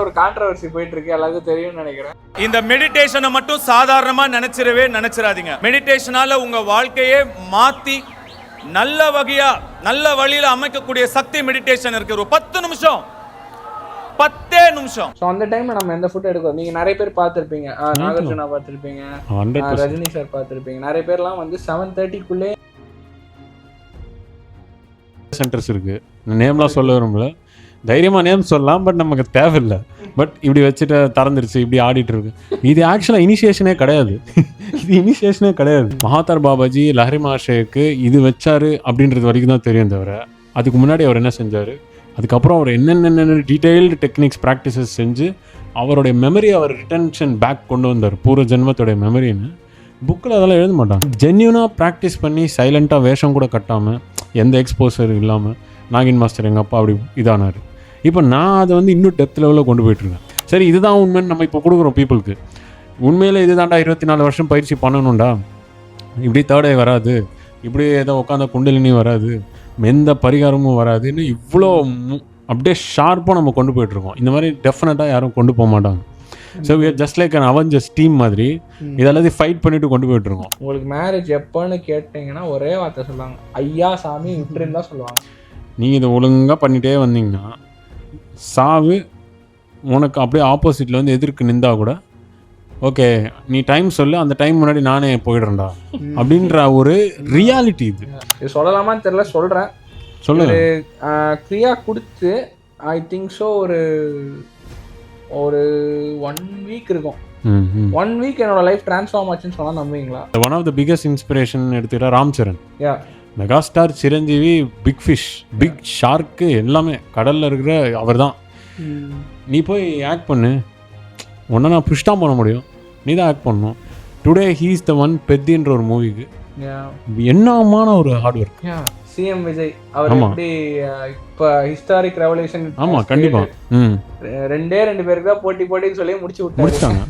ஒரு கான்ட்ரோவர்சி போயிட்டு இருக்கு, எல்லாருக்கும் தெரியும்னு நினைக்கிறேன். இந்த மெடிடேஷனை மட்டும் சாதாரணமா நினைச்சிடாதீங்க. மெடிடேஷனால உங்க வாழ்க்கையே மாத்தி நல்ல வழியில அமைக்கக்கூடிய சக்தி மெடிடேஷன் இருக்கு. ஒரு 10 நிமிஷம். ஸோ அந்த டைம்ல நம்ம எந்த ஃபுட் எடுக்கிறோம்? நீங்க நிறைய பேர் பார்த்துருப்பீங்க, நாகார்ஜுனா பார்த்துருப்பீங்க, ரஜினி சார் பார்த்துருப்பீங்க. நிறைய பேர்லாம் வந்து 7:30க்குள்ளே சென்டர்ஸ் இருக்கு. நேம்லாம் சொல்ல விரும்பல, தைரியமாக நேம் சொல்லலாம், பட் நமக்கு தேவையில்லை. பட் இப்படி வச்சுட்டு திறந்துருச்சு, இப்படி ஆடிட்டு இருக்கு. இது ஆக்சுவலாக இனிஷியேஷனே கிடையாது. மகாதார் பாபாஜி லஹரி மாஷேக்கு இது வச்சாரு அப்படின்றது வரைக்கும் தான் தெரியும் தவிர, அதுக்கு முன்னாடி அவர் என்ன செஞ்சார், அதுக்கப்புறம் அவர் என்னென்ன டீட்டெயில்டு டெக்னிக்ஸ் ப்ராக்டிசஸ் செஞ்சு அவருடைய மெமரி, அவர் ரிட்டன்ஷன் பேக் கொண்டு வந்தார், பூர்வ ஜென்மத்தோடைய மெமரின்னு. புக்கில் அதெல்லாம் எழுத மாட்டாங்க. ஜென்யூனாக ப்ராக்டிஸ் பண்ணி சைலண்ட்டாக வேஷம் கூட கட்டாமல், எந்த எக்ஸ்போசர் இல்லாமல் நாகின் மாஸ்டர் எங்கள் அப்பா அப்படி இதானார். இப்போ நான் அதை வந்து இன்னும் டெப்த் லெவலில் கொண்டு போயிட்டுருக்கேன். சரி, இதுதான் உண்மைன்னு நம்ம இப்போ கொடுக்குறோம் பீப்புளுக்கு. உண்மையில் இது தாண்டா 24 வருஷம் பயிற்சி பண்ணணும்டா, இப்படி தேர்டே வராது, இப்படி ஏதோ உட்காந்த குண்டலினி வராது, எந்த பரிகாரமும் வராதுன்னு இவ்வளோ அப்படியே ஷார்ப்பாக நம்ம கொண்டு போயிட்டுருக்கோம். இந்த மாதிரி டெஃபினட்டாக யாரும் கொண்டு போக மாட்டாங்க. So we are just like an Avengers team மாதிரி இதெல்லாத்தையும் ஃபைட் பண்ணிட்டு கொண்டு போயிட்டு இருக்கோம். உங்களுக்கு மேரேஜ் எப்போன்னு கேட்டிங்கன்னா ஒரே வார்த்தை சொல்லுவாங்க, ஐயா சாமி விட்டுருன்னு தான் சொல்லுவாங்க. நீங்கள் இதை ஒழுங்காக பண்ணிகிட்டே வந்தீங்கன்னா சாவு உனக்கு அப்படியே ஆப்போசிட்டில் வந்து எதிர்க்கு நின்றா கூட, ஓகே நீ டைம் சொல்லு, அந்த டைம் முன்னாடி நானே போயிடுறேன்டா அப்படின்ற ஒரு ரியாலிட்டி. இது சொல்லலாமான்னு தெரியல, சொல்கிறேன். சொல்லு. கிரியா கொடுத்து ஐ திங்க் ஸோ ஒரு 1 வீக் இருக்கும். 1 வீக் என்னோட லைஃப் ட்ரான்ஸ்ஃபார்ம் ஆச்சுன்னு சொன்னால் நம்புவீங்களா? One of the biggest inspiration எடுத்துக்கிட்டா Ram Charan, yeah megastar Chiranjeevi, big fish, big shark எல்லாமே கடலில் இருக்கிற அவர் தான். நீ போய் ஆக்ட் பண்ணு, ஒன்றை நான் புஷ் தான் பண்ண முடியும், நீ தான் ஆக்ட் பண்ணணும். Today he is the one பெத்தின்ற ஒரு மூவிக்கு என்னமான ஒரு ஹார்ட் ஒர்க். சிஎம் விஜய் அவர் எப்படி இப்போ ஹிஸ்டாரிக் ரெவல்யூஷன், ஆமாம் கண்டிப்பாக 2 பேருக்கு தான் போட்டின்னு சொல்லி முடிச்சாங்க.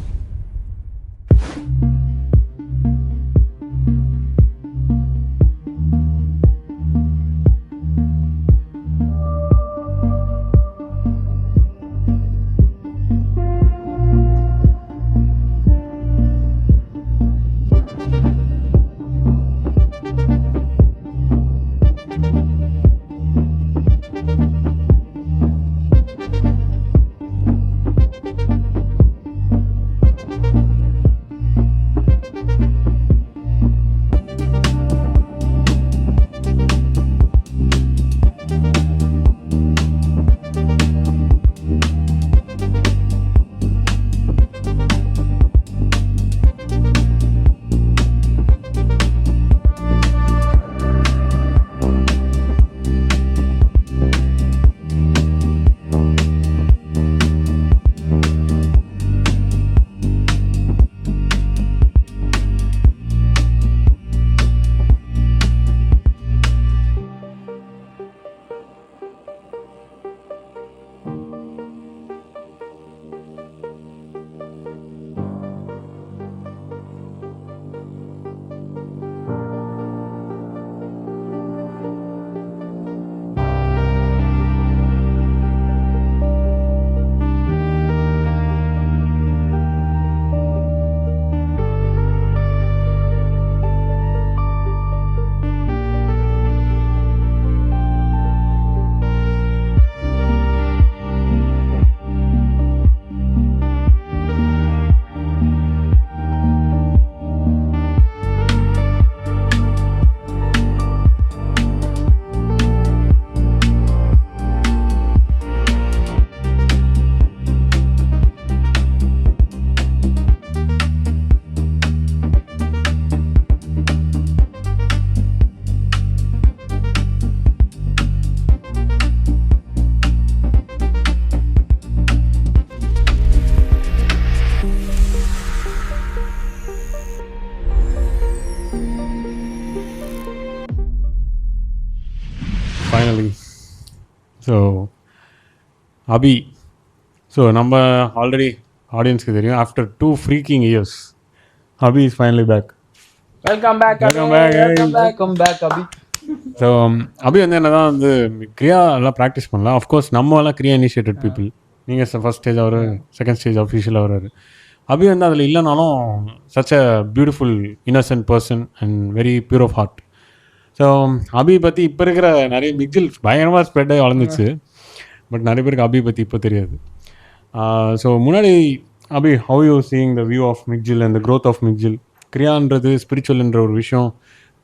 ஃபைனலி ஸோ அபி, ஸோ நம்ம ஆல்ரெடி ஆடியன்ஸ்க்கு தெரியும், after 2 freaking years Abhi is finally back. Welcome back Abhi. So Abhi வந்து என்ன தான் வந்து கிரியா எல்லாம் ப்ராக்டிஸ் பண்ணலாம். அஃப்கோர்ஸ் நம்ம எல்லாம் கிரியா இனிஷியேட்டட் பீப்புள், நீங்கள் ஃபர்ஸ்ட் ஸ்டேஜ் அவர் செகண்ட் ஸ்டேஜ் அஃபீஷியலாக வர்றாரு. அபி வந்து அதில் இல்லைனாலும் such a beautiful innocent person and very pure of heart. So Abhi பற்றி இப்போ இருக்கிற நிறைய மிக்ஜில் பயங்கரமாக ஸ்ப்ரெட் ஆகி வளர்ந்துச்சு. பட் நிறைய பேருக்கு அபி பற்றி இப்போ தெரியாது. ஸோ முன்னாடி Abhi, how you seeing the view of Mikjil and the growth of Mikjil? கிரியான்றது ஸ்பிரிச்சுவல்ன்ற ஒரு விஷயம்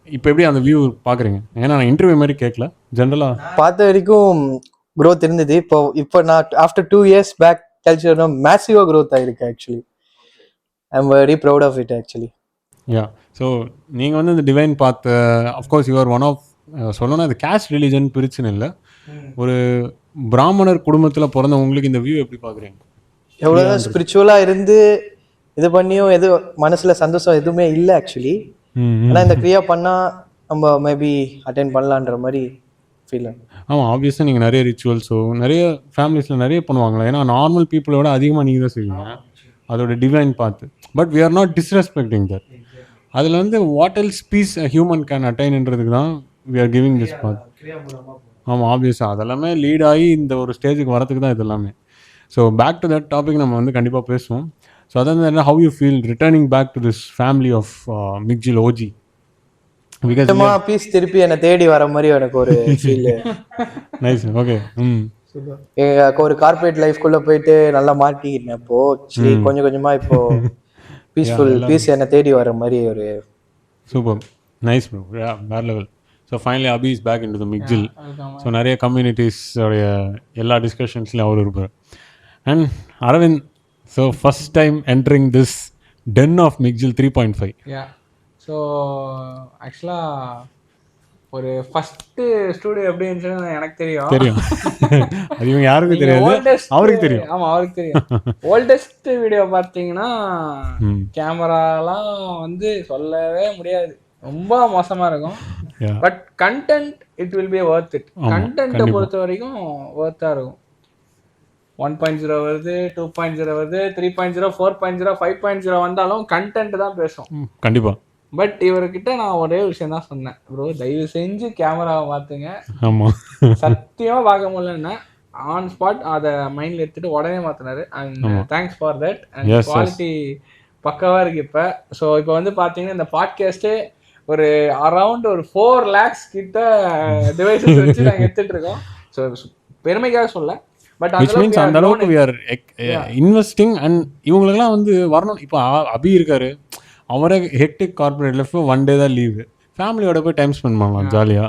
இப்போ எப்படி அந்த வியூ பார்க்குறீங்க? ஏன்னா நான் இன்டர்வியூ மாதிரி கேட்கல, ஜென்ரலாக பார்த்த வரைக்கும் க்ரோத் இருந்தது. இப்போ நான் ஆஃப்டர் 2 years பேக் கல்ச்சர் மேசிவாக க்ரோத் ஆகிருக்கு. Actually I am very proud of it actually. Yeah. So நீங்கள் வந்து இந்த டிவைன் பார்த்து அஃப்கோர்ஸ் யூஆர் ஒன் ஆஃப் சொல்லணும்னா அது கேஸ்ட் ரிலீஜன் பிரிச்சுன்னு இல்லை, ஒரு பிராமணர் குடும்பத்தில் பிறந்த உங்களுக்கு இந்த வியூ எப்படி பார்க்குறீங்க? எவ்வளோதான் ஸ்பிரிச்சுவலாக இருந்து இது பண்ணியும் மனசில் சந்தோஷம் எதுவுமே இல்லை ஆக்சுவலி. ஆனால் இந்த கிரியா பண்ணால் நம்ம மேபி அட்டென்ட் பண்ணலான்ற மாதிரி ஃபீல். ஆமாம், ஆப்வியஸாக நீங்கள் நிறைய ரிச்சுவல்ஸோ நிறைய ஃபேமிலிஸில் நிறைய பண்ணுவாங்களா? ஏன்னா நார்மல் பீப்புளோட அதிகமாக நீங்கள் தான் செய்வீங்க அதோட டிவைன் பார்த்து. But we are not disrespecting that. அதில் வந்து what else peace human can அட்டைன்ன்றதுக்கு தான் we are giving this part. ஆமாம், ஆப்வியஸாக அதெல்லாமே லீட் ஆகி இந்த ஒரு ஸ்டேஜுக்கு வரதுக்கு தான் இது எல்லாமே. So back to that topic நம்ம வந்து கண்டிப்பாக பேசுவோம். ஸோ அதான் how you feel returning back to this family of Mikjil OG? Because peace திருப்பி என்னை தேடி வர மாதிரி எனக்கு ஒரு ஃபீல். நைஸ். ஓகே. ஒரு கார்பரேட் லைஃப்குள்ள போயிட்டு நல்லா மாட்டிக்கிட்டேன். இப்போ சரி கொஞ்சம் கொஞ்சமா இப்போ பீஸ்ஃபுல் பீஸ் என்னை தேடி வர மாதிரி ஒரு சூப்பர் நைஸ் ப்ரோ. வேற level. So finally Abhi is back into the Mikjil. So நிறைய கம்யூனிட்டிஸோடைய எல்லா டிஸ்கஷன்ஸ்லையும் அவர் இருப்பார். And Aravind, so first time entering this ten of Mikjil 3.5. So ஆக்சுவலாக ஒரு ஃபஸ்ட்டு ஸ்டூடியோ எப்படி இருந்துச்சுன்னு எனக்கு தெரியும். அது இவங்க யாருக்கும் தெரியாது, அவருக்கு தெரியும். ஆமாம், அவருக்கு தெரியும். ஓல்டஸ்ட் வீடியோ பார்த்தீங்கன்னா கேமராலாம் வந்து சொல்லவே முடியாது, ரொம்ப மோசமாக இருக்கும். But content it will be worth it. கண்டென்ட்டை பொறுத்த வரைக்கும் ஒர்த்தாக இருக்கும். 1.0 வருது, 2.0 வருது, 3.0, 4.0, 5.0 வந்தாலும் கண்டென்ட் தான் பேசும் கண்டிப்பாக. பட் இவர்கிட்ட நான் ஒரே விஷயம் தான் சொன்னேன், ப்ரோ தயவு செஞ்சு கேமராவை மாற்றுங்க. ஆமாம், சத்தியமாக பார்க்க முடியலன்னா ஆன் ஸ்பாட் அதை மைண்டில் எடுத்துகிட்டு உடனே மாற்றினாரு. And thanks for that. And quality பக்காவாக இருக்குது இப்போ. ஸோ இப்போ வந்து பார்த்தீங்கன்னா இந்த பாட்காஸ்ட்டே ஒரு அரௌண்ட் ஒரு 4 lakhs கிட்ட டிவைசஸ் வச்சு நாங்கள் எடுத்துகிட்டு இருக்கோம். ஸோ பெருமைக்காக சொல்ல, பட் அந்த அளவுக்கு we are investing. அண்ட் இவங்களுக்குலாம் வந்து வரணும். இப்போ அபி இருக்காரு, அவரே ஹெக்டிக் கார்பரேட் லைஃப், 1 day தான் லீவு, ஃபேமிலியோட போய் டைம் ஸ்பெண்ட் பண்ணலாம் ஜாலியாக.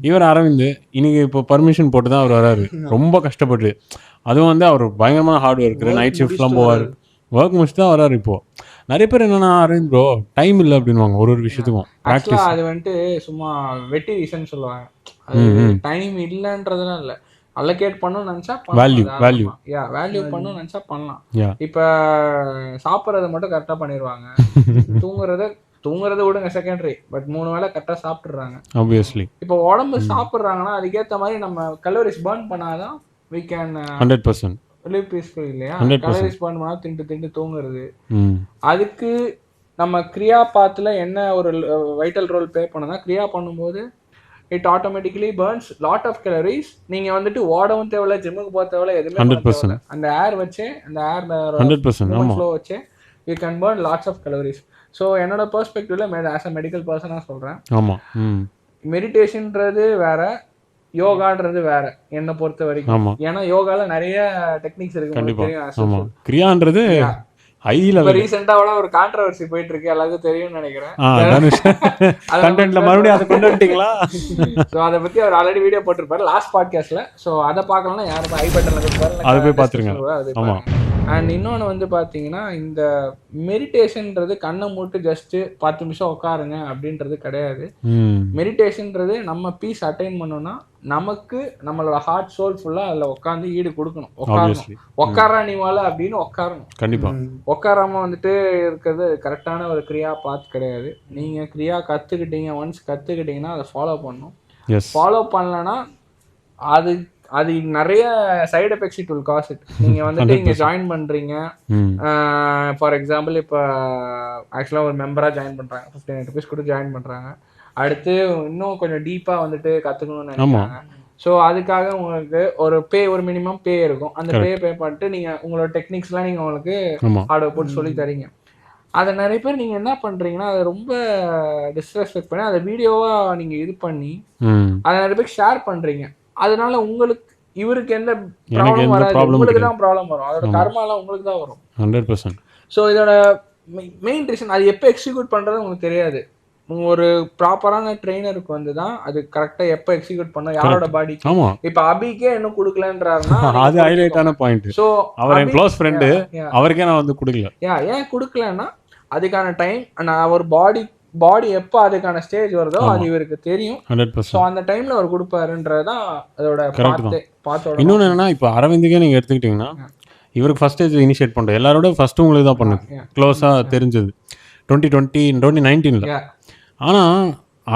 இவர் அரவிந்த் இன்னைக்கு இப்போ பர்மிஷன் போட்டு தான் அவர் வராரு, ரொம்ப கஷ்டப்பட்டு. அதுவும் வந்து அவர் பயங்கரமான ஹார்ட் ஒர்க்கு, நைட் ஷிஃப்ட்லாம் போவார், ஒர்க் முடிச்சுட்டு தான் வராரு. இப்போ நிறைய பேர் என்னன்னா அரவிந்த் ப்ரோ டைம் இல்லை அப்படின்வாங்க ஒரு விஷயத்துக்கும். ப்ராக்டிஸ் அது வந்துட்டு சும்மா வெட்டி ரீசன் சொல்லுவாங்க. அது டைம் இல்லைன்றதுலாம் இல்லை, அலோகேட் பண்ணணும்னு நினச்சா வேல்யூ பண்ணணும்னு நினச்சா பண்ணலாம். இப்போ சாப்பிட்றத மட்டும் கரெக்டாக பண்ணிடுவாங்க, தூங்குறத விடுங்க செகண்டரி, பட் 3 வேளை கரெக்டாக சாப்பிட்றாங்க. ஆப்வியஸ்லி இப்போ உடம்பு சாப்பிட்றாங்கன்னா அதுக்கேற்ற மாதிரி நம்ம கலோரிஸ் பர்ன் பண்ணாதான் we can 100% live peaceful இல்லையா? கலோரிஸ் பர்ன் பண்ணா திண்டு தூங்குறது. அதுக்கு நம்ம கிரியா பாத்தில் என்ன ஒரு வைட்டல் ரோல் ப்ளே பண்ணனா, கிரியா பண்ணும்போது it automatically burns lot of calories. நீங்க வந்துட்டு ஓடவும் தேவையில்ல, ஜிம்முக்கு போக தேவையில்ல, எதுவுமே 100%. அந்த ஏர் வச்சு, அந்த ஏர் 100% ஃப்ளோ வச்சு you can burn lots of calories. So என்னோட பெர்ஸ்பெக்டிவ்ல ஆஸ் அ மெடிக்கல் பர்சனாக சொல்கிறேன். ஆமாம், மெடிடேஷன்ன்றது வேற, யோகான்றது வேற என்னை பொறுத்த வரைக்கும். ஏன்னா யோகால நிறைய டெக்னிக்ஸ் இருக்கு. கிரியான்றது ஹைல ரீசெண்டாவோட ஒரு கான்ட்ரோவர்சி போயிட்டு இருக்கு, எல்லாருக்கும் தெரியும்னு நினைக்கிறேன். கண்டென்ட்ல மறுபடியும் அதை கொண்டு வந்துட்டீங்களா? ஸோ அதை பத்தி அவர் ஆல்ரெடி வீடியோ போட்டிருப்பாரு லாஸ்ட் பாட்காஸ்ட்ல. ஸோ அதை பார்க்கலன்னா யாரும் ஐ பட்டன்ல அதை போய் பார்த்துருங்க. அண்ட் இன்னொன்று வந்து பார்த்தீங்கன்னா, இந்த மெடிடேஷன்ன்றது கண்ணை மூட்டு ஜஸ்ட் 10 நிமிஷம் உட்காருங்க அப்படின்றது கிடையாது. மெடிடேஷன்ன்றது நம்ம பீஸ் அட்டைன் பண்ணோம்னா நமக்கு நம்மளோட ஹார்ட் சோல் ஃபுல்லா அதுல உட்காந்து ஈடு கொடுக்கணும். உட்காரா நீவால அப்படின்னு உட்காரணும். கண்டிப்பா உட்காராம வந்துட்டு இருக்கிறது கரெக்டான ஒரு கிரியா பாத் கிடையாது. நீங்க கிரியா கத்துக்கிட்டீங்க, ஒன்ஸ் கத்துக்கிட்டீங்கன்னா அதை ஃபாலோ பண்ணணும். ஃபாலோ பண்ணலன்னா அது நிறைய side effects it will cause it. நீங்க வந்துட்டு இங்க ஜாயின் பண்றீங்க, ஃபார் எக்ஸாம்பிள் இப்போ ஆக்சுவலா ஒரு மெம்பரா ஜாயின் பண்றாங்க, 59 rupees கொடுத்து ஜாயின் பண்றாங்க. அடுத்து இன்னும் கொஞ்சம் டீப்பா வந்துட்டு கத்துக்கணும்னு நினைக்கிறாங்க. ஸோ அதுக்காக உங்களுக்கு ஒரு மினிமம் பே இருக்கும். அந்த பே பண்ணிட்டு நீங்கள் உங்களோட டெக்னிக்ஸ்லாம் நீங்கள் உங்களுக்கு ஹார்ட்வேர் போட்டு சொல்லி தரீங்க. அதை நிறைய பேர் நீங்கள் என்ன பண்ணுறீங்கன்னா அதை ரொம்ப டிஸ்ரெஸ்பெக்ட் பண்ணி அதை வீடியோவாக நீங்கள் இது பண்ணி அதை நிறைய பேர் ஷேர் பண்ணுறீங்க. அதனால உங்களுக்கு இவருக்கு எந்த ப்ராப்ளம் வராது, உங்களுக்கு தான் ப்ராப்ளம் வரும். அதோட கர்மாலாம் உங்களுக்கு தான் வரும் 100%. ஸோ இதோட மெயின் ரீசன் அது எப்போ எக்ஸிக்யூட் பண்ணுறது உங்களுக்கு தெரியாது. ஒரு ப்ராப்பரான ட்ரெயினருக்கு வந்து தான் அது கரெக்டா எப்ப எக்ஸிக்யூட் பண்ண யாரோட பாடி. இப்ப அபிக்கே இன்னும் கொடுக்கலன்றாருன்னா அது ஹைலைட்டான பாயிண்ட். சோ அவர் என் க்ளோஸ் ஃப்ரெண்ட், அவருக்கே நான் வந்து கொடுக்கல. ஏன் கொடுக்கலன்னா அதுக்கான டைம் அவர் பாடி எப்போ அதுக்கான ஸ்டேஜ் வருதோ அது இவருக்கு தெரியும். 100%. ஸோ அந்த டைம்ல அவர் கொடுப்பாருன்றதுதான் அதோட பார்த்தோட. இன்னொன்னு என்னன்னா இப்போ அரவிந்துக்கே நீங்க எடுத்துக்கிட்டீங்கன்னா இவருக்கு ஃபர்ஸ்ட் ஸ்டேஜ் இனிஷியேட் பண்றது எல்லாரோட ஃபர்ஸ்ட் உங்களுக்கு தான் பண்ணுது, க்ளோஸா தெரிஞ்சது 2019. ஆனால்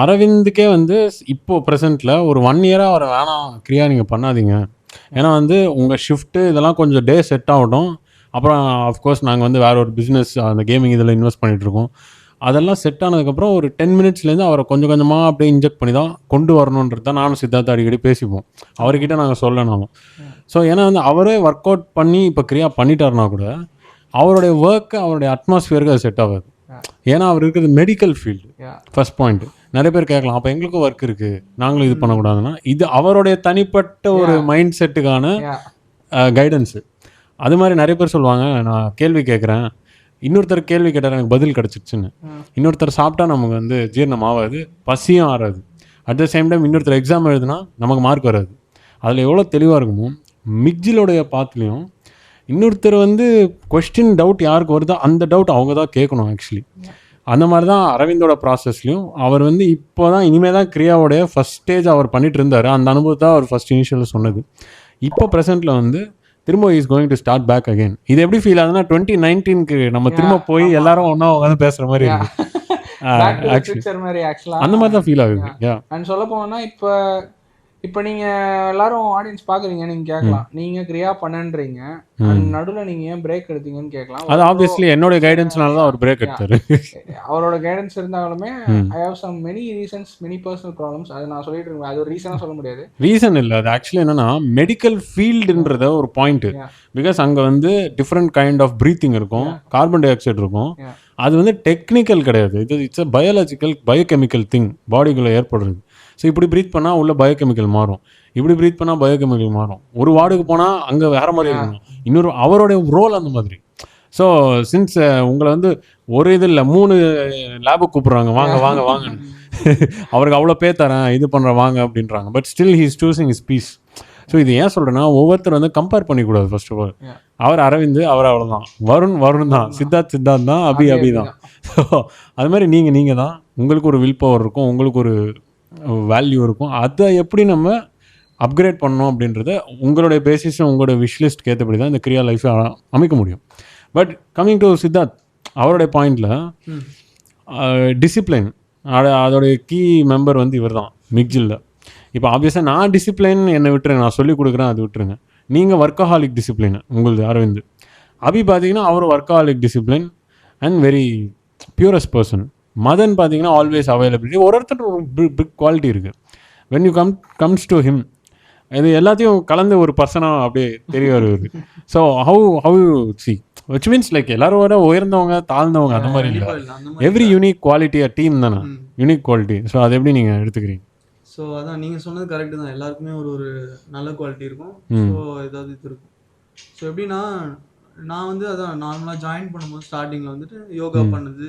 அரவிந்துக்கே வந்து இப்போ ப்ரெசென்ட்டில் ஒரு 1 இயராக அவரை வேணாம் கிரியா நீங்கள் பண்ணாதீங்க, ஏன்னா வந்து உங்கள் ஷிஃப்ட்டு இதெல்லாம் கொஞ்சம் டே செட் ஆகட்டும், அப்புறம் ஆஃப்கோர்ஸ் நாங்கள் வந்து வேறு ஒரு பிஸ்னஸ் அந்த கேமிங் இதில் இன்வெஸ்ட் பண்ணிகிட்ருக்கோம், அதெல்லாம் செட் ஆனதுக்கப்புறம் ஒரு 10 மினிட்ஸ்லேருந்து அவரை கொஞ்சம் கொஞ்சமாக அப்படியே இன்ஜெக்ட் பண்ணி தான் கொண்டு வரணுன்றது தான் நானும் சித்தார்த்த அடிக்கடி பேசிப்போம். அவர்கிட்ட நாங்கள் சொல்லணும். ஸோ ஏன்னா வந்து அவரே ஒர்க் அவுட் பண்ணி இப்போ கிரியா பண்ணிட்டாருனா கூட அவருடைய ஒர்க்கு அவருடைய அட்மாஸ்ஃபியருக்கு அது செட் ஆகாது. ஏன்னா அவர் இருக்கிறது மெடிக்கல் ஃபீல்டு. First point. நிறைய பேர் கேட்கலாம் அப்போ எங்களுக்கும் ஒர்க் இருக்குது நாங்களும் இது பண்ணக்கூடாதுன்னா, இது அவருடைய தனிப்பட்ட ஒரு மைண்ட் செட்டுக்கான கைடன்ஸு. அது மாதிரி நிறைய பேர் சொல்லுவாங்க நான் கேள்வி கேட்குறேன், இன்னொருத்தர் கேள்வி கேட்டார் எனக்கு பதில் கிடச்சிருச்சுன்னு. இன்னொருத்தர் சாப்பிட்டா நமக்கு வந்து ஜீரணம் ஆகாது, பசியும் ஆறாது. அட் த சேம் டைம் இன்னொருத்தர் எக்ஸாம் எழுதுனா நமக்கு மார்க் வராது. அதில் எவ்வளோ தெளிவாக இருக்குமோ மிக்ஜிலோடைய பாத்துலேயும் இன்னொருத்தர் வந்து கொஸ்டின் டவுட் யாருக்கு வருதோ அந்த டவுட் அவங்க தான் கேட்கணும் ஆக்சுவலி. அந்த மாதிரி தான் அரவிந்தோட ப்ராசஸ்லையும் அவர் வந்து இப்போ தான் இனிமேல் தான் கிரியாவோடைய ஃபஸ்ட் ஸ்டேஜ் அவர் பண்ணிட்டு இருந்தார். அந்த அனுபவத்தை அவர் ஃபஸ்ட் இனிஷியலில் சொன்னது. இப்போ ப்ரெசென்ட்டில் வந்து திரும்ப is going to start back again. இது எப்படி ஃபீல் ஆகுதுன்னா 2019க்கு நம்ம திரும்ப போய் எல்லாரும் ஒன்றா உட்காந்து பேசுகிற மாதிரி இருக்கு. அந்த மாதிரி தான் ஃபீல் ஆகுது. சொல்ல போனா இப்போ நீங்க எல்லாரும் ஆடியன்ஸ் பாக்குறீங்க, நீங்க கேட்கலாம் நீங்க கிரியா பண்ணன்றீங்க நடுவுல நீங்க ஏன் பிரேக் எடுத்தீங்கன்னு கேட்கலாம். அது ஆப்வியஸ்லி என்னோட கைடன்ஸ்னால தான் அவர் பிரேக் எடுத்தாரு. அவரோட கைடன்ஸ் இருந்தாலுமே I have some many reasons, many personal problems. அது நான் சொல்லிட்டு இருக்கேன், அது ஒரு ரீசனா சொல்ல முடியாது. ரீசன் இல்லை, அது ஆக்சுவலி என்னன்னா மெடிக்கல் ஃபீல்டுன்றத ஒரு பாயிண்ட். பிகாஸ் அங்கே வந்து டிஃப்ரெண்ட் கைண்ட் ஆஃப் ப்ரீத்திங் இருக்கும், கார்பன் டை ஆக்சைடு இருக்கும். அது வந்து டெக்னிக்கல் கிடையாது, இது it's a biological biochemical thing பாடிக்குள்ளே ஏற்படுறது. ஸோ இப்படி ப்ரீத் பண்ணால் உள்ள பயோகெமிக்கல் மாறும், இப்படி ப்ரீத் பண்ணால் பயோகெமிக்கல் மாறும். ஒரு வார்டுக்கு போனால் அங்கே வேற மாதிரி இருக்கணும், இன்னொரு அவருடைய ரோல் அந்த மாதிரி. ஸோ சின்ஸ் உங்களை வந்து ஒரு இது இல்லை 3 லேபுக்கு கூப்பிட்றாங்க, வாங்க வாங்க வாங்க, அவருக்கு அவ்வளோ பேர் தரேன் இது பண்ணுற வாங்க அப்படின்றாங்க. But still he is choosing is peace. So இது ஏன் சொல்கிறேன்னா ஒவ்வொருத்தர் வந்து கம்பேர் பண்ணிக்கூடாது. ஃபர்ஸ்ட் ஆஃப் ஆல் அவர் அரவிந்த் அவர் அவ்வளோதான், வருண் தான், சித்தார்த் தான், அபி தான். ஸோ அது மாதிரி நீங்கள் தான், உங்களுக்கு ஒரு வில் பவர் இருக்கும், உங்களுக்கு ஒரு வேல்யூ இருக்கும். அதை எப்படி நம்ம அப்கிரேட் பண்ணணும் அப்படின்றத உங்களுடைய பேசிஸ் உங்களோட விஷ்லிஸ்ட்க்கு ஏற்றபடி தான் இந்த கிரியா லைஃப்பை அமைக்க முடியும். பட் கம்மிங் டு சித்தார்த், அவருடைய பாயிண்டில் டிசிப்ளின் அதோடைய கீ மெம்பர் வந்து இவர் தான் மிக்ஜில். இப்போ ஆப்வியஸாக நான் டிசிப்ளின் என்னை விட்டுருங்க, நான் சொல்லிக் கொடுக்குறேன், அது விட்டுருங்க. நீங்கள் ஒர்க்கஹாலிக் டிசிப்ளின் உங்களுது அரவிந்த். அபி பார்த்தீங்கன்னா அவர் workaholic discipline and very purest person. Madan பார்த்தீங்கன்னா ஆல்வேஸ் அவைலபிலிட்டி. ஒருத்தர் ஒரு பிக் குவாலிட்டி இருக்குது. When you comes to him இது எல்லாத்தையும் கலந்து ஒரு பர்சனாக அப்படியே தெரிய வருது. So how you see which means like எல்லாரும் விட உயர்ந்தவங்க தாழ்ந்தவங்க அந்த மாதிரி இல்லை, எவ்ரி யூனிக் குவாலிட்டி டீம் தானே யூனிக் குவாலிட்டி. ஸோ அதை எப்படி நீங்கள் எடுத்துக்கிறீங்க? ஸோ அதான் நீங்கள் சொன்னது கரெக்டு தான், எல்லாருக்குமே ஒரு நல்ல குவாலிட்டி இருக்கும். ஸோ ஏதாவது இது இருக்கும். ஸோ எப்படின்னா நான் வந்து அதான் நார்மலாக ஜாயின் பண்ணும்போது ஸ்டார்டிங்கில் வந்துட்டு யோகா பண்ணது,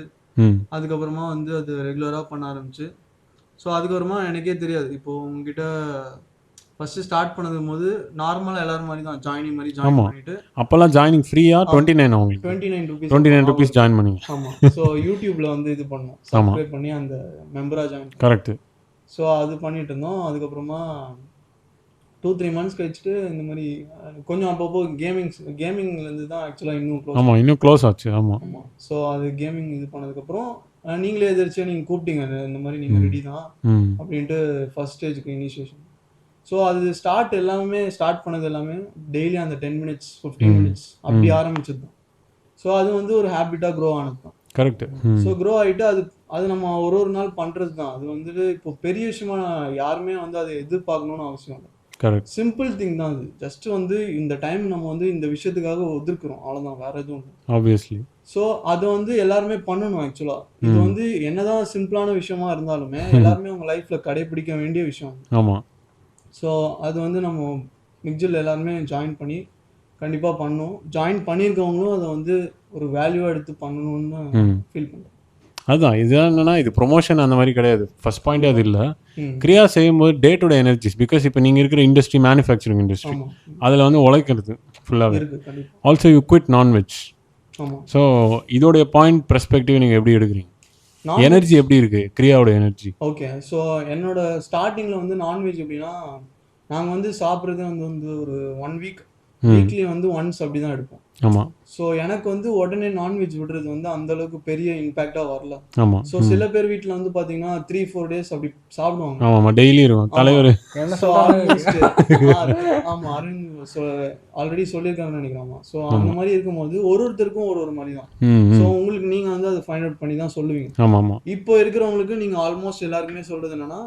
அதுக்கப்புறமா வந்து அது ரெகுலராக பண்ண ஆரம்பிச்சு. ஸோ அதுக்கப்புறமா எனக்கே தெரியாது, இப்போது உங்ககிட்ட ஃபர்ஸ்ட் ஸ்டார்ட் பண்ணதும் போது நார்மலாக எல்லாரும் மாதிரி தான் ஜாயின் பண்ணிட்டு அப்போல்லாம் ஜாயினிங் ஃப்ரீயா 29 rupees ஜாயின் பண்ணி. ஆமாம். ஸோ யூடியூப்ல வந்து இது பண்ணோம், சப்ஸ்கிரைப் பண்ணி அந்த மெம்பராக ஜாயின். கரெக்ட். ஸோ அது பண்ணிட்டு இருந்தோம். அதுக்கப்புறமா 2-3 months கழிச்சுட்டு இந்த மாதிரி கொஞ்சம் அப்பப்போ கேமிங்லேருந்து தான் ஆக்சுவலாக இன்னும் க்ளோஸ் ஆச்சு. ஆமாம். ஸோ அது கேமிங் இது பண்ணதுக்கப்புறம் நீங்களே எதிர்த்து நீங்கள் கூப்பிட்டீங்க, இந்த மாதிரி நீங்கள் ரெடி தான் அப்படின்ட்டு ஃபர்ஸ்ட் ஸ்டேஜுக்கு இனிஷியேஷன். ஸோ அது ஸ்டார்ட் பண்ணது எல்லாமே டெய்லி அந்த 10 minutes 15 minutes அப்படி ஆரம்பிச்சது தான். ஸோ அது வந்து ஒரு ஹேபிட்டாக க்ரோ ஆனது தான். கரெக்ட். ஸோ க்ரோ ஆகிட்டு அது நம்ம ஒரு நாள் பண்ணுறது தான். அது வந்துட்டு இப்போ பெரிய விஷயமா யாருமே வந்து அதை எதிர்பார்க்கணும்னு அவசியம் இல்லை. கரெக்ட். சிம்பிள் திங் தான் அது. ஜஸ்ட் வந்து இந்த டைம் நம்ம வந்து இந்த விஷயத்துக்காக ஒதுக்குறோம், அவ்வளோதான், வேற எதுவும் இல்லை. ஆப்வியஸ்லி. ஸோ அதை வந்து எல்லாருமே பண்ணணும் ஆக்சுவலாக. இது வந்து என்னதான் சிம்பிளான விஷயமா இருந்தாலுமே எல்லாருமே உங்கள் லைஃப்பில் கடைபிடிக்க வேண்டிய விஷயம். ஆமாம். ஸோ அது வந்து நம்ம மிக்ஜில் எல்லாருமே ஜாயின் பண்ணி கண்டிப்பாக பண்ணணும். ஜாயின் பண்ணியிருக்கவங்களும் அதை வந்து ஒரு வேல்யூவாக எடுத்து பண்ணணும்னு ஃபீல் பண்ணுறேன். அதுதான் இது என்னன்னா, இது ப்ரொமோஷன் அந்த மாதிரி கிடையாது. ஃபர்ஸ்ட் பாயிண்ட் அது இல்லை. கிரியா செய்யும்போது day to day energies, because இப்போ நீங்கள் இருக்கிற இண்டஸ்ட்ரி மேனுஃபேக்சரிங் இண்டஸ்ட்ரி, அதில் வந்து உழைக்கிறது ஃபுல்லாகவே. Also you quit non veg. So இதோடைய பாயிண்ட் பெர்ஸ்பெக்டிவ் நீங்கள் எப்படி எடுக்கிறீங்க? எனர்ஜி எப்படி இருக்கு கிரியாவோட எனர்ஜி? ஓகே, ஸோ என்னோட ஸ்டார்டிங்கில் வந்து நான்வெஜ் எப்படின்னா, நாங்கள் வந்து சாப்பிட்றது வந்து ஒரு 1 வீக் வீக்லி வந்து ஒன்ஸ் அப்படி தான் எடுப்போம். ஆமாம். ஸோ எனக்கு வந்து உடனே நான்வெஜ் விடுறது வந்து அந்த அளவுக்கு பெரிய இம்பாக்டாக வரல. ஆமாம். ஸோ சில பேர் வீட்டில் வந்து பார்த்தீங்கன்னா 3-4 days அப்படி சாப்பிடுவாங்க. ஆமாம், டெய்லி இருக்கும் தலைவர். ஸோ ஆமாம், அரவிந்த் ஆல்ரெடி சொல்லியிருக்காங்கன்னு நினைக்கிறாமா. ஸோ அந்த மாதிரி இருக்கும்போது ஒருத்தருக்கும் ஒரு மாதிரி தான். ஸோ உங்களுக்கு நீங்கள் வந்து அதை ஃபைண்ட் அவுட் பண்ணி தான் சொல்லுவீங்க. ஆமாம் ஆமாம். இப்போ இருக்கிறவங்களுக்கு நீங்கள் ஆல்மோஸ்ட் எல்லாருக்குமே சொல்கிறது என்னன்னா,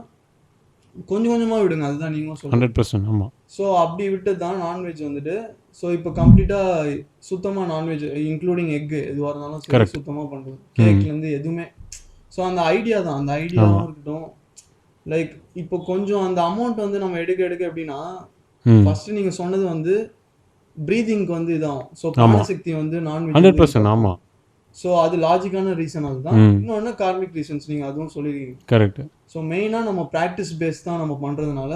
கொஞ்சம் கொஞ்சமாக விடுங்க, அதுதான் நீங்களும் சொல்லுங்க. 100%. ஆமாம். ஸோ அப்படி விட்டு தான் நான்வெஜ் வந்துட்டு, ஸோ இப்போ கம்ப்ளீட்டாக சுத்தமாக நான்வெஜ் இன்க்ளூடிங் எக்கு எதுவாக இருந்தாலும் சரி சுத்தமாக பண்ணுறது, கேக்லேருந்து எதுவுமே. ஸோ அந்த ஐடியா தான், அந்த ஐடியாவும் இருக்கட்டும். லைக் இப்போ கொஞ்சம் அந்த அமௌண்ட் வந்து நம்ம எடுக்க எப்படின்னா, ஃபர்ஸ்ட் நீங்கள் சொன்னது வந்து ப்ரீதிங்க்கு வந்து இதாகும். ஸோ பிராணசக்தி வந்து நான்வெஜ் 100%. ஆமாம். ஸோ அது லாஜிக்கான ரீசன் அதுதான். இன்னொன்று கார்மிக் ரீசன்ஸ் நீங்கள் அதுவும் சொல்லியிருக்கீங்க. கரெக்ட். ஸோ மெயினாக நம்ம ப்ராக்டிஸ் பேஸ் தான் நம்ம பண்ணுறதுனால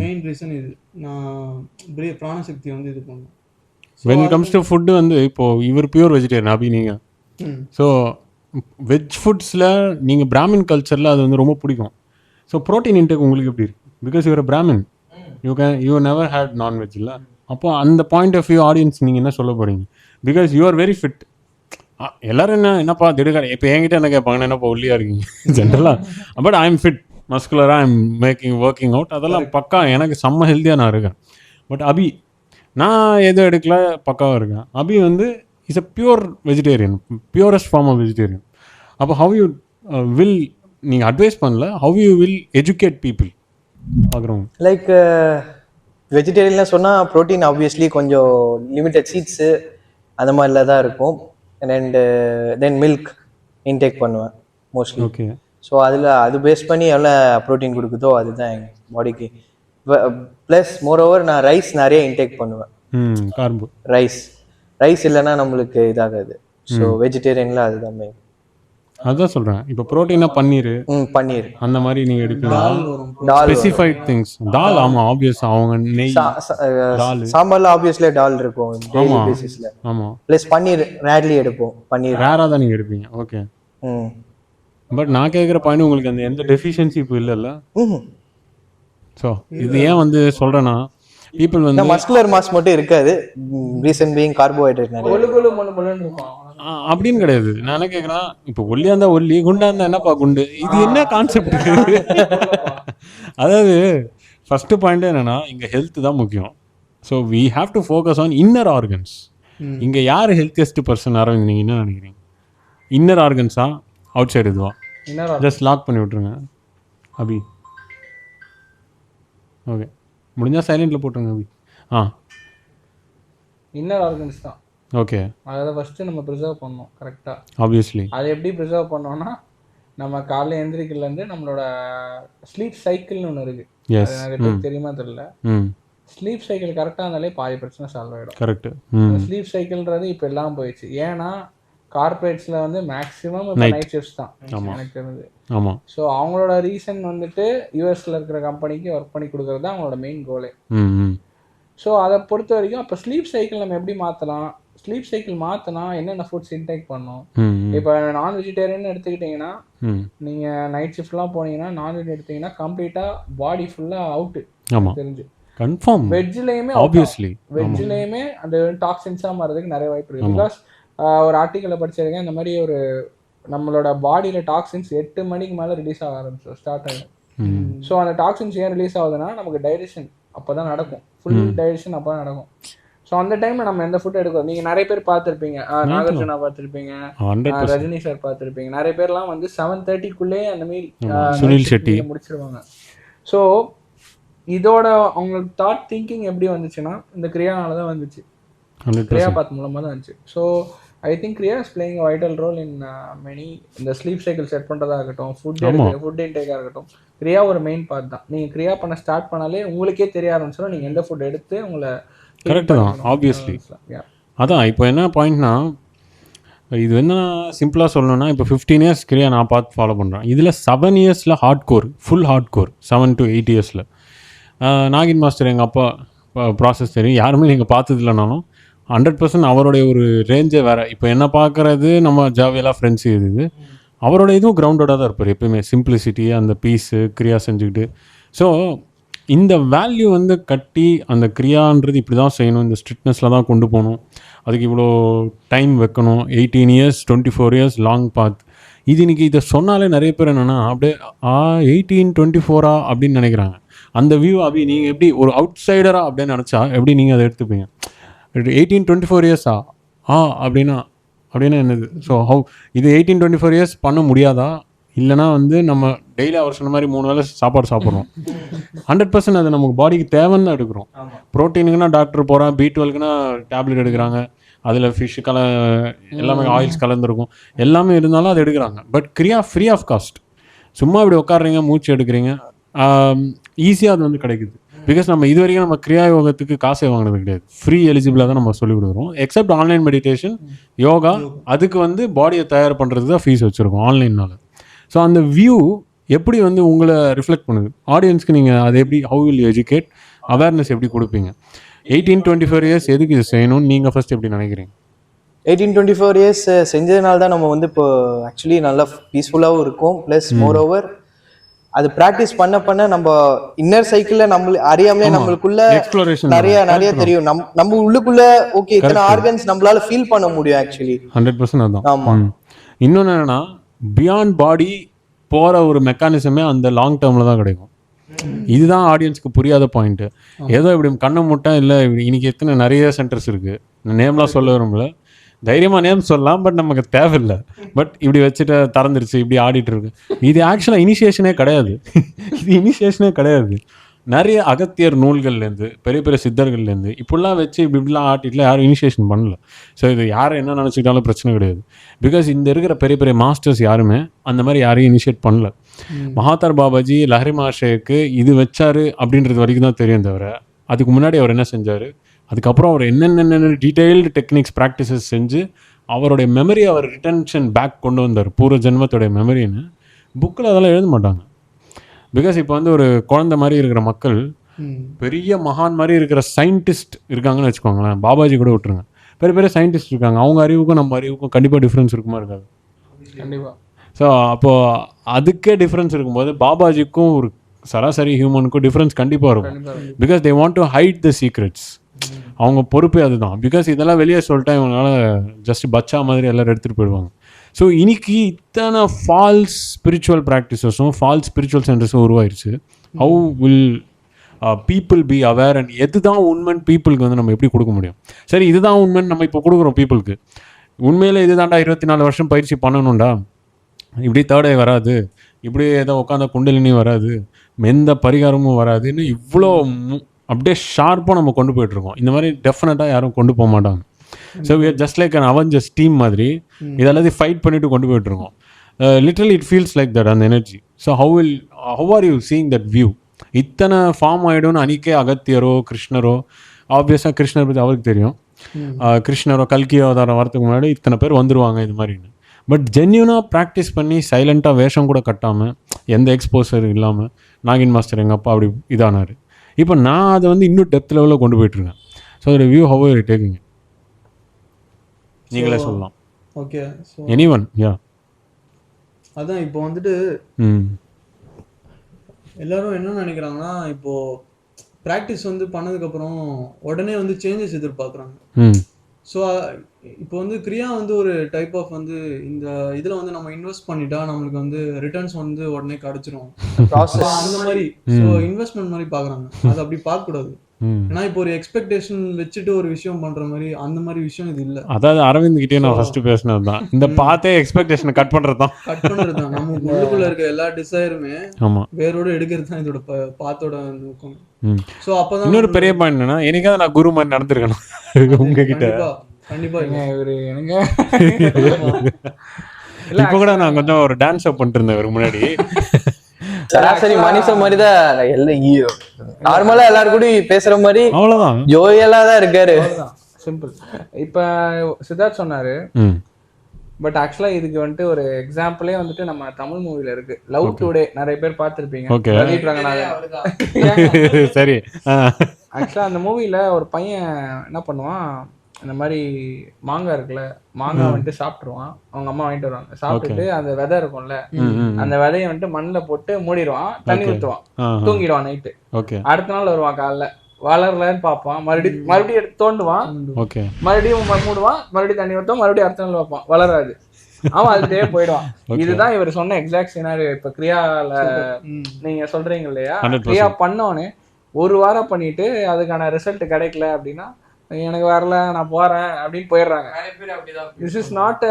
மெயின் ரீசன் இது. நான் பிராணசக்தி வந்து இது பண்ணுவேன். when it comes to food வந்து இப்போது இவர் பியூர் வெஜிடேரியன் அபி நீங்கள். ஸோ வெஜ் ஃபுட்ஸில் நீங்கள் பிராமின் கல்ச்சரில் அது வந்து ரொம்ப பிடிக்கும். ஸோ ப்ரோட்டீன் இன்டேக் உங்களுக்கு எப்படி இருக்கு? Because you're Brahmin, you never had nonveg இல்லை. அப்போ அந்த பாயிண்ட் ஆஃப் வியூ ஆடியன்ஸ் நீங்கள் என்ன சொல்ல போகிறீங்க? Because you are very fit. எல்லாரும் என்னப்பா திடுக்கார இப்போ என்கிட்ட என்ன கேட்பாங்கன்னா, என்னப்பா ஒல்லியாக இருக்கீங்க ஜென்ரலாக. பட் ஐ எம் ஃபிட், மஸ்குலராக ஐ எம் ஒர்க்கிங் அவுட், அதெல்லாம் பக்கா எனக்கு செம்ம ஹெல்த்தியாக நான் இருக்கேன். பட் அபி நான் எதுவும் எடுக்கல, பக்காவாக இருக்கேன். அபி வந்து is a pure vegetarian, purest form of vegetarian. அப்போ ஹவ் யூ வில், நீங்கள் அட்வைஸ் பண்ணல, how you will educate people பார்க்குறவங்க? லைக் வெஜிடேரியன்லாம் சொன்னால் ப்ரோட்டீன் ஆப்வியஸ்லி கொஞ்சம் லிமிட்டட் சீட்ஸு அந்த மாதிரில தான் இருக்கும். அண்ட் தென் மில்க் இன்டேக் பண்ணுவேன் மோஸ்ட்லி. ஓகே. ஸோ அதில் அது பேஸ் பண்ணி எவ்வளோ ப்ரோட்டீன் கொடுக்குதோ அதுதான் எங்கள் பாடிக்கு. ப்ளஸ் மோரோவர் நான் ரைஸ் நிறைய இன்டேக் பண்ணுவேன். கார்பு ரைஸ் இல்லைன்னா நம்மளுக்கு இதாகாது. ஸோ வெஜிடேரியனில் அதுதான் மெயின். அதுதான் சொல்கிறேன். இப்போ ப்ரோட்டீனாக பன்னீர் அந்த மாதிரி நீங்கள் எடுக்கலாம். Specified things. தால், ஆமாம் ஆப்வியஸ். அவங்க நெய், சாம்பார்ல ஆப்வியஸ்லி டால் இருக்கும் டெய்லி பேசிஸ்ல. ஆமாம். ப்ளஸ் பன்னீர் ரேர்லி எடுப்போம். பன்னீர் ரேராக தான் நீங்கள் எடுப்பீங்க. ஓகே. பட் நான் கேட்குற பாயிண்ட், உங்களுக்கு அந்த எந்த டெஃபிஷியன்சி இப்போ இல்லைல்ல? ஸோ இது ஏன் வந்து சொல்கிறேன்னா, பீப்புள் வந்து மஸ்குலர் மாஸ் மட்டும் இருக்காது, ரீசன் பீயிங் கார்போஹைட்ரேட் நிறைய இருக்கும் அப்படின்னு கிடையாது. நான் என்ன கேட்குறேன், இப்போ ஒல்லியா இருந்தா ஒல்லி, குண்டா இருந்தா என்னப்பா குண்டு, இது என்ன கான்செப்ட்? அதாவது ஃபர்ஸ்ட் பாயிண்ட் என்னன்னா, இங்கே ஹெல்த் தான் முக்கியம். So we have to focus on inner organs. இங்கே யார் ஹெல்த்தியஸ்ட் பர்சன் அரவிந்த், நீங்கள் என்ன நினைக்கிறீங்க? இன்னர் ஆர்கன்ஸா அவுட் சைடு இதுவா? ஜஸ்ட் லாக் பண்ணி விட்ருங்க அபி. ஓகே, முடிஞ்சால் சைலண்டில் போட்டுருங்க அபி. இன்னர் ஆர்கன்ஸ் தான். ஓகே. அதை ஃபஸ்ட்டு நம்ம ப்ரிசர்வ் பண்ணணும் கரெக்டாக. ஆப்வியஸ்லி. அதை எப்படி ப்ரிசர்வ் பண்ணோன்னா, நம்ம காலையில் எழுந்திரிக்கலேருந்து நம்மளோட ஸ்லீப் சைக்கிள்னு ஒன்று இருக்குது. எனக்கு தெரியுமா தெரியல. ஸ்லீப் சைக்கிள் கரெக்டாக இருந்தாலே பாதி பிரச்சனை சால்வ் ஆகிடும். கரெக்ட். ஸ்லீப் சைக்கிள்ன்றது இப்போ எல்லாம் போயிடுச்சு. ஏன்னா கார்பரேட்ஸில் வந்து மேக்ஸிமம் இப்போ நைட் ஷிஃப்ட்ஸ் தான் எனக்கு தெரிஞ்சது. ஆமாம். ஸோ அவங்களோட ரீசன் வந்துட்டு யூஎஸில் இருக்கிற கம்பெனிக்கு ஒர்க் பண்ணி கொடுக்குறது தான் அவங்களோட மெயின் கோலே. ஸோ அதை பொறுத்த வரைக்கும் அப்போ ஸ்லீப் சைக்கிள் நம்ம எப்படி மாற்றலாம்? ஸ்லீப் சைக்கிள் மாற்றினா என்னென்ன ஃபுட்ஸ் இன்டேக் பண்ணணும்? இப்போ நான் வெஜிடேரியன் எடுத்துக்கிட்டிங்கன்னா, நீங்கள் நைட் ஷிஃப்ட்லாம் போனீங்கன்னா, நான்வெஜ் எடுத்தீங்கன்னா கம்ப்ளீட்டாக பாடி ஃபுல்லாக அவுட்டு தெரிஞ்சு. கன்ஃபார்ம். வெஜ்லேயுமே ஆப்வியஸ்லி வெஜ்லேயுமே அந்த டாக்ஸின்ஸாக மாறதுக்கு நிறைய வாய்ப்பு இருக்குது. பிகாஸ் ஒரு ஆர்டிக்கலை படிச்சிருக்கேன், இந்த மாதிரி ஒரு நம்மளோட பாடியில் டாக்ஸின்ஸ் 8 மணிக்கு மேலே ரிலீஸ் ஆக ஆரம்பிச்சோம், ஸ்டார்ட் ஆகிடும். ஸோ அந்த டாக்ஸின்ஸ் ஏன் ரிலீஸ் ஆகுதுன்னா, நமக்கு டைஜஷன் அப்போ தான் நடக்கும், ஃபுல் டைஜஷன் அப்போ தான் நடக்கும். ஸோ அந்த டைமில் நம்ம எந்த ஃபுட் எடுக்கிறோம்? நீங்கள் நிறைய பேர் பார்த்துருப்பீங்க, நாகார்ஜுனா பார்த்துருப்பீங்க, ரஜினி சார் பார்த்துருப்பீங்க. நிறைய பேர்லாம் வந்து 7:30க்குள்ளே அந்த மாதிரி சுனில் ஷெட்டி முடிச்சிருவாங்க. ஸோ இதோட அவங்களுக்கு தாட் திங்கிங் எப்படி வந்துச்சுன்னா இந்த கிரியானால தான் வந்துச்சு. கிரியா பாத் மூலமாக தான் வந்துச்சு. So I think Kriya is playing vital role in many. இந்த ஸ்லீப் சைக்கிள் செட் பண்ணுறதா இருக்கட்டும், ஃபுட் இன்டேக்காக இருக்கட்டும், கிரியா ஒரு மெயின் பார்ட் தான். நீங்கள் கிரியா பண்ண ஸ்டார்ட் பண்ணாலே உங்களுக்கே தெரிய ஆரம்பிச்சிடும் நீங்கள் எந்த ஃபுட் எடுத்து உங்களை. கரெக்டு தான், ஆப்வியஸ்லி. அதான் இப்போ என்ன பாயிண்ட்னா, இது என்ன சிம்பிளாக சொல்லணும்னா, இப்போ 15 இயர்ஸ் கிரியா நான் பார்த்து ஃபாலோ பண்ணுறேன். இதில் 7 இயர்ஸில் hard core, full hard core 7 to 8 இயர்ஸில் நாகின் மாஸ்டர் எங்கள் அப்பா ப்ராசஸ் தெரியும். யாருமே நீங்கள் பார்த்தது இல்லைனாலும் 100% அவருடைய ஒரு ரேஞ்சே வேறு. இப்போ என்ன பார்க்குறது நம்ம ஜாவியெல்லாம் ஃப்ரெண்ட்ஸு இது அவரோட இதுவும் கிரவுண்டடாக தான் இருப்பார் எப்பயுமே. சிம்பிளிசிட்டி, அந்த பீஸு, கிரியா செஞ்சுக்கிட்டு. ஸோ இந்த வேல்யூ வந்து கட்டி அந்த கிரியான்றது இப்படி தான் செய்யணும், இந்த ஸ்ட்ரிக்ட்னஸில் தான் கொண்டு போகணும், அதுக்கு இவ்வளோ டைம் வைக்கணும், 18 இயர்ஸ் 24 இயர்ஸ் லாங் பாத். இது இன்றைக்கி இதை சொன்னாலே நிறைய பேர் என்னென்னா அப்படியே 18 24 அப்படின்னு நினைக்கிறாங்க. அந்த வியூ அப்படி நீங்கள் எப்படி ஒரு அவுட் சைடரா அப்படின்னு நினச்சா எப்படி நீங்கள் அதை எடுத்துப்பீங்க? 18 24 இயர்ஸா அப்படின்னா என்னது? ஸோ இது 18 24 இயர்ஸ் பண்ண முடியாதா? இல்லைனா வந்து நம்ம டெய்லி அவர் சொன்ன மாதிரி 3 வேளை சாப்பாடு சாப்பிட்றோம். 100% அது நமக்கு பாடிக்கு தேவைன்னு தான் எடுக்கிறோம். ப்ரோட்டீனுக்குன்னா டாக்டர் போகிறான், B12க்குன்னா டேப்லெட் எடுக்கிறாங்க, அதில் ஃபிஷ் எல்லாமே ஆயில்ஸ் கலந்துருக்கும், எல்லாமே இருந்தாலும் அது எடுக்கிறாங்க. But Kriya free of cost. சும்மா இப்படி உட்காடுறீங்க, மூச்சு எடுக்கிறீங்க, ஈஸியாக அது வந்து கிடைக்குது. பிகாஸ் நம்ம இது வரைக்கும் நம்ம கிரியா யோகத்துக்கு காசே வாங்கினது கிடையாது. ஃப்ரீ எலிஜிபிளாக தான் நம்ம சொல்லிக் கொடுக்குறோம். எக்ஸப்ட் ஆன்லைன் மெடிடேஷன், யோகா, அதுக்கு வந்து பாடியை தயார் பண்ணுறது தான் ஃபீஸ் வச்சுருக்கோம் ஆன்லைன்னால. ஸோ அந்த வியூ எப்படி வந்து உங்களை ரிஃப்ளெக்ட் பண்ணுது ஆடியன்ஸ்க்கு? நீங்கள் அதை எப்படி, how will you educate, awareness எப்படி கொடுப்பீங்க? 18 24 இயர்ஸ் எதுக்கு இது செய்யணும்னு நீங்கள் ஃபர்ஸ்ட் எப்படி நினைக்கிறீங்க? 18 24 இயர்ஸ் செஞ்சதுனால தான் நம்ம வந்து இப்போ ஆக்சுவலி நல்லா பீஸ்ஃபுல்லாகவும் இருக்கும். ப்ளஸ் மோர் ஓவர் அது ப்ராக்டிஸ் பண்ண நம்ம இன்னர் சைக்கிளில் நம்ம அறியாமலே நம்மளுக்குள்ள நிறைய தெரியும். நம்ம உள்ளுக்குள்ள ஓகே இத்தனை ஆர்கன்ஸ் நம்மளால ஃபீல் பண்ண முடியும் ஆக்சுவலி. 100% அதான். ஆமாம். இன்னொன்று என்னன்னா, பியாண்ட் பாடி போகிற ஒரு மெக்கானிசமே அந்த லாங் டேர்மில் தான் கிடைக்கும். இதுதான் ஆடியன்ஸ்க்கு புரியாத பாயிண்ட்டு. ஏதோ இப்படி கண்ணை முட்டா இல்லை, இன்னைக்கு எத்தனை நிறைய சென்டர்ஸ் இருக்குது, நேம்லாம் சொல்ல வரும்ல, தைரியமாக நேம் சொல்லலாம், பட் நமக்கு தேவையில்லை. பட் இப்படி வச்சுட்டு திறந்துருச்சு, இப்படி ஆடிட்டு இருக்கு. இது ஆக்சுவலாக இனிஷியேஷனே கிடையாது. இது இனிஷியேஷனே கிடையாது. நிறைய அகத்தியர் நூல்கள்லேருந்து, பெரிய பெரிய சித்தர்கள்லேருந்து இப்படிலாம் வச்சு இப்படிலாம் ஆட்டிட்டுலாம் யாரும் இனிஷியேஷன் பண்ணல. ஸோ இது யாரும் என்ன நினச்சிக்கிட்டாலும் பிரச்சனை கிடையாது. பிகாஸ் இந்த இருக்கிற பெரிய பெரிய மாஸ்டர்ஸ் யாருமே அந்த மாதிரி யாரையும் இனிஷியேட் பண்ணல. மகாத்தார் பாபாஜி லஹரி மஹாஷேக்கு இது வச்சாரு அப்படின்றது வரைக்கும் தான் தெரியும் தவிர, அதுக்கு முன்னாடி அவர் என்ன செஞ்சார், அதுக்கப்புறம் அவர் என்னென்ன டீட்டெயில்டு டெக்னிக்ஸ் ப்ராக்டிசஸ் செஞ்சு அவருடைய மெமரி, அவர் ரிட்டன்ஷன் பேக் கொண்டு வந்தார், பூர்வ ஜென்மத்தோடைய மெமரின்னு. புக்கில் அதெல்லாம் எழுத மாட்டாங்க. பிகாஸ் இப்போ வந்து ஒரு குழந்தை மாதிரி இருக்கிற மக்கள், பெரிய மகான் மாதிரி இருக்கிற சயின்டிஸ்ட் இருக்காங்கன்னு வச்சுக்கோங்களேன், பாபாஜி கூட விட்டுருங்க, பெரிய பெரிய சயின்டிஸ்ட் இருக்காங்க, அவங்க அறிவுக்கும் நம்ம அறிவுக்கும் கண்டிப்பாக டிஃப்ரென்ஸ் இருக்குமா இருக்காது? கண்டிப்பாக. ஸோ அப்போது அதுக்கே டிஃப்ரென்ஸ் இருக்கும்போது பாபாஜிக்கும் ஒரு சராசரி ஹியூமனுக்கும் டிஃப்ரென்ஸ் கண்டிப்பாக இருக்கும். Because they want to height the secrets. அவங்க பொறுப்பே அதுதான். பிகாஸ் இதெல்லாம் வெளியே சொல்லிட்டா இவங்களால ஜஸ்ட் பச்சா மாதிரி எல்லோரும் எடுத்துகிட்டு போயிடுவாங்க. ஸோ இன்னைக்கு இத்தனை ஃபால்ஸ் ஸ்பிரிச்சுவல் ப்ராக்டிசஸும் ஃபால்ஸ் ஸ்பிரிச்சுவல் சென்டர்ஸும் உருவாயிருச்சு. How will people be aware and எது தான் உண்மைன்னு பீப்புளுக்கு வந்து நம்ம எப்படி கொடுக்க முடியும்? சரி, இதுதான் உண்மைன்னு நம்ம இப்போ கொடுக்குறோம் பீப்புளுக்கு. உண்மையிலே இதுதான்டா 24 வருஷம் பயிற்சி பண்ணணும்டா, இப்படி தேர்டே வராது, இப்படி ஏதோ உட்காந்த குண்டலினி வராது, எந்த பரிகாரமும் வராதுன்னு இவ்வளோ அப்படியே ஷார்ப்பாக நம்ம கொண்டு போயிட்டுருக்கோம். இந்த மாதிரி டெஃபினட்டாக யாரும் கொண்டு போக மாட்டாங்க. So we are just like an Avengers team மாதிரி இதெல்லாத்தையும் ஃபைட் பண்ணிட்டு கொண்டு போயிட்டுருக்கோம். Literally it feels like that, அந்த எனர்ஜி. So how are you seeing that view? இத்தனை ஃபார்ம் ஆகிடும்னு அன்றைக்கே அகத்தியரோ கிருஷ்ணரோ, ஆப்வியஸாக கிருஷ்ணர் பற்றி அவருக்கு தெரியும், கிருஷ்ணரோ கல்கி அவதாரம் வரதுக்கு முன்னாடி இத்தனை பேர் வந்துடுவாங்க இது மாதிரின்னு. பட் ஜென்யூனாக ப்ராக்டிஸ் பண்ணி சைலண்ட்டாக வேஷம் கூட கட்டாமல் எந்த எக்ஸ்போசர் இல்லாமல் நாகின் மாஸ்டர் எங்கள் அப்பா அப்படி இதானார். இப்போ நான் அதை வந்து இன்னும் டெப்த் லெவலில் கொண்டு போயிட்டுருக்கேன். ஸோ அதோட view have are you taking? நீங்களே சொல்லலாம். Okay, anyone. யா, அதான் இப்போ வந்துட்டு எல்லாரும் என்ன நினைக்கிறாங்கன்னா, இப்போ ப்ராக்டிஸ் வந்து பண்ணதுக்கப்புறம் உடனே வந்து சேஞ்சஸ் எதிர்பார்க்குறாங்க. ஸோ இப்போ வந்து கிரியா வந்து ஒரு டைப் ஆஃப் வந்து இந்த இதில் வந்து நம்ம இன்வெஸ்ட் பண்ணிட்டா நம்மளுக்கு வந்து ரிட்டர்ன்ஸ் வந்து உடனே கிடைச்சிரும் அந்த மாதிரி. ஸோ இன்வெஸ்ட்மெண்ட் மாதிரி பார்க்குறாங்க. அது அப்படி பார்க்கக்கூடாது. ஏன்னா இப்போ ஒரு எக்ஸ்பெக்டேஷன் வச்சுட்டு ஒரு விஷயம் பண்ற மாதிரி அந்த மாதிரி விஷயம் இது இல்ல. அதாவது அரவிந்த் கிட்டே நான் ஃபர்ஸ்ட் பேசினது தான் இந்த பார்த்தே எக்ஸ்பெக்டேஷனை கட் பண்றது தான். கட் பண்றது தான் நம்ம உள்ளுக்குள்ள இருக்க எல்லா டிசைருமே ஆமா வேரோட எடுக்கிறது தான் இதோட பாத்தோட நோக்கம். சோ அப்பதான் இன்னொரு பெரிய பாயிண்ட் என்னன்னா எனக்காவது நான் குரு மாதிரி நடந்திருக்கணும் உங்ககிட்ட. கண்டிப்பா இவரு எனக்கு இப்போ கூட நான் கொஞ்சம் ஒரு டான்ஸ் அப் பண்ணிட்டு இருந்தேன் இவருக்கு முன்னாடி. சராசரி மனுஷன் மாதிரி தான் எல்லாம் நார்மலா எல்லாரும் கூட பேசுற மாதிரி அவ்வளவுதான் ஜோயலா தான் இருக்காரு. சிம்பிள். இப்ப சித்தார்த் சொன்னாரு, பட் ஆக்சுவலா இதுக்கு வந்துட்டு ஒரு எக்ஸாம்பிளே வந்துட்டு நம்ம தமிழ் மூவில இருக்கு. லவ் டுடே நிறைய பேர் பார்த்திருப்பீங்க. Okay. பிரதீப் ரங்கநாதன். சரி. ஆக்சுவலா அந்த மூவில ஒரு பையன் என்ன பண்ணுவான், இந்த மாதிரி மாங்காய் இருக்குல்ல, மாங்காய் வந்துட்டு சாப்பிட்டுருவான். அவங்க அம்மா வாங்கிட்டு வருவாங்க. சாப்பிட்டுட்டு அந்த விதை இருக்கும்ல, அந்த விதையை வந்துட்டு மண்ணில் போட்டு மூடிடுவான், தண்ணி ஊற்றுவான், தூங்கிடுவான் நைட்டு. அடுத்த நாள் வருவான் காலைல, வளரலன்னு பார்ப்பான், மறுபடியும் எடுத்து தோண்டுவான், மறுபடியும் மூடுவான், மறுபடியும் தண்ணி ஊற்றுவான், மறுபடியும் அடுத்த நாள் பார்ப்பான், வளராது. அவன் அதுக்கிட்டே போயிடுவான். இதுதான் இவர் சொன்ன எக்ஸாக்ட் சினாரியோ. இப்ப கிரியால நீங்க சொல்றீங்க இல்லையா, கிரியா பண்ணோன்னு ஒரு வாரம் பண்ணிட்டு அதுக்கான ரிசல்ட் கிடைக்கல அப்படின்னா, எனக்கு வரல நான் போறேன் அப்படின்னு போயிடுறாங்க. திஸ் இஸ் நாட்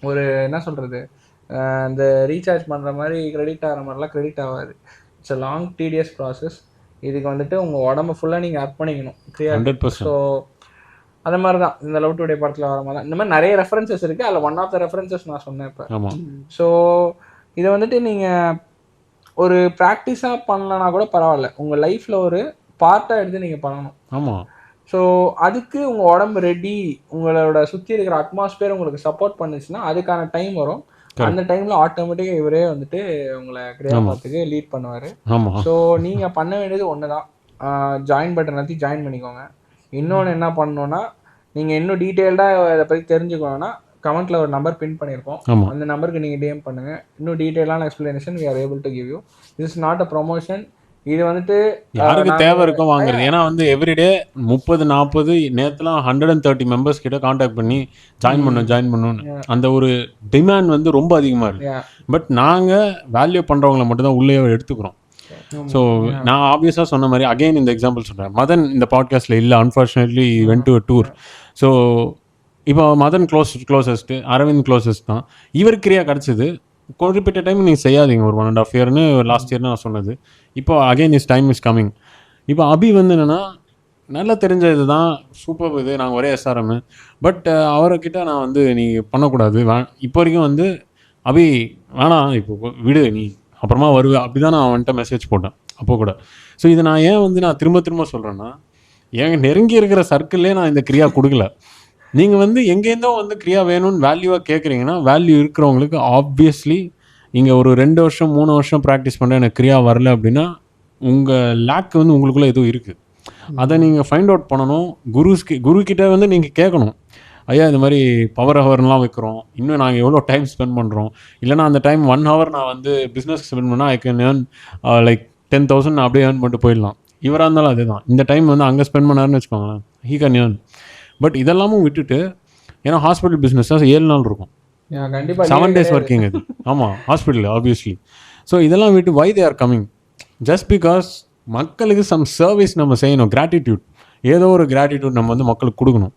ஒரு என்ன சொல்றது, இந்த ரீசார்ஜ் பண்ற மாதிரி கிரெடிட் ஆகிற மாதிரிலாம் கிரெடிட் ஆகாது. It's a long tedious process. இதுக்கு வந்துட்டு உங்க உடம்பு ஃபுல்லா நீங்க அர்ப்பணிக்கணும். ஸோ அந்த மாதிரி தான் இந்த லவ் டுடே படத்தில் வர மாதிரி தான் இந்த மாதிரி நிறைய ரெஃபரன்சஸ் இருக்கு. அதில் ஒன் ஆஃப் த ரெஃபரன்சஸ் நான் சொன்னேன் இப்போ. ஸோ இதை வந்துட்டு நீங்க ஒரு ப்ராக்டிஸாக பண்ணலன்னா கூட பரவாயில்ல, உங்க லைஃப்ல ஒரு பார்ட்டாக எடுத்து நீங்க பண்ணணும். ஆமாம். ஸோ அதுக்கு உங்கள் உடம்பு ரெடி, உங்களோட சுற்றி இருக்கிற அட்மாஸ்பியர் உங்களுக்கு சப்போர்ட் பண்ணுச்சுன்னா அதுக்கான டைம் வரும். அந்த டைமில் ஆட்டோமேட்டிக்காக இவரே வந்துட்டு உங்களை கிரியாமத்துக்கு லீட் பண்ணுவார். ஸோ நீங்கள் பண்ண வேண்டியது ஒன்று தான், ஜாயின் பட்டன் எல்லாத்தையும் ஜாயின் பண்ணிக்கோங்க. இன்னொன்று என்ன பண்ணணுன்னா, நீங்கள் இன்னும் டீட்டெயில்டாக இதை பற்றி தெரிஞ்சுக்கணுன்னா கமெண்ட்டில் ஒரு நம்பர் பின் பண்ணியிருக்கோம், அந்த நம்பருக்கு நீங்கள் டிஎம் பண்ணுங்கள். இன்னும் டீட்டெயிலான explanation we are able to give you. this is not a promotion. இது வந்துட்டு யாருக்கு தேவை இருக்கும் வாங்குறது. ஏன்னா வந்து எவ்ரிடே 30-40 நேற்றுலாம் 130 மெம்பர்ஸ் கிட்ட காண்டாக்ட் பண்ணி ஜாயின் பண்ணணும்னு அந்த ஒரு டிமாண்ட் வந்து ரொம்ப அதிகமாக இருக்குது. பட் நாங்கள் வேல்யூ பண்ணுறவங்களை மட்டும்தான் உள்ளே எடுத்துக்கிறோம். ஸோ நான் ஆப்வியஸாக சொன்ன மாதிரி அகெயின் இந்த எக்ஸாம்பிள் சொல்கிறேன். மதன் இந்த பாட்காஸ்ட்டில் இல்லை, unfortunately went to a tour. So இப்போ மதன் க்ளோசஸ்ட்டு, அரவிந்த் க்ளோசஸ்ட் தான். இவருக்கு கிரியா கிடச்சிது. குறிப்பிட்ட டைம் நீங்கள் செய்யாதீங்க, ஒரு 1.5 இயர்னு லாஸ்ட் இயர்னு நான் சொன்னது. இப்போ again is time is coming. இப்போ அபி வந்து என்னென்னா நல்லா தெரிஞ்ச இது தான், சூப்பர் இது, நாங்கள் ஒரே எஸ்ஆர்எம். பட் அவர்கிட்ட நான் வந்து நீ பண்ணக்கூடாது, இப்போ வரைக்கும் வந்து அபி வேணாம், இப்போ விடு, நீ அப்புறமா வருவேன், அப்படி தான் நான் அவன்கிட்ட மெசேஜ் போட்டேன் அப்போ கூட. ஸோ இதை நான் ஏன் வந்து நான் திரும்ப சொல்கிறேன்னா, என் நெருங்கி இருக்கிற சர்க்கிள்லே நான் இந்த கிரியா கொடுக்கல. நீங்கள் வந்து எங்கேருந்தோ வந்து கிரியா வேணும்னு வேல்யூவாக கேட்குறீங்கன்னா, வேல்யூ இருக்கிறவங்களுக்கு ஆப்வியஸ்லி இங்கே ஒரு 2 வருஷம் 3 வருஷம் ப்ராக்டிஸ் பண்ணுற எனக்கு கிரியா வரல அப்படின்னா உங்கள் லேக் வந்து உங்களுக்குள்ளே எதுவும் இருக்குது. அதை நீங்கள் ஃபைண்ட் அவுட் பண்ணணும். குருக்கிட்ட வந்து நீங்கள் கேட்கணும், ஐயா இந்த மாதிரி பவர் ஹவர்லாம் வைக்கிறோம், இன்னும் நாங்கள் எவ்வளோ டைம் ஸ்பெண்ட் பண்ணுறோம், இல்லைனா அந்த டைம் 1 hour நான் வந்து பிஸ்னஸ்க்கு ஸ்பெண்ட் பண்ணால் ஐ கேன் ஏர்ன் லைக் 10,000 நான் அப்படியே ஏர்ன் பண்ணிட்டு போயிடலாம். இவராக இருந்தாலும் அதுதான், இந்த டைம் வந்து அங்கே ஸ்பெண்ட் பண்ணாருன்னு வச்சுக்கோங்களேன், ஹீ கேன் ஏர்ன். பட் இதெல்லாமும் விட்டுட்டு, ஏன்னா ஹாஸ்பிட்டல் பிஸ்னஸாக 7 நாள் இருக்கும், 7 days ஒர்க்கிங் அது. ஆமாம், ஹாஸ்பிட்டல் ஆப்வியஸ்லி. ஸோ இதெல்லாம் விட்டு why they are coming just because மக்களுக்கு சம் சர்வீஸ் நம்ம செய்யணும். கிராட்டிடியூட், ஏதோ ஒரு கிராட்டிடியூட் நம்ம வந்து மக்களுக்கு கொடுக்கணும்.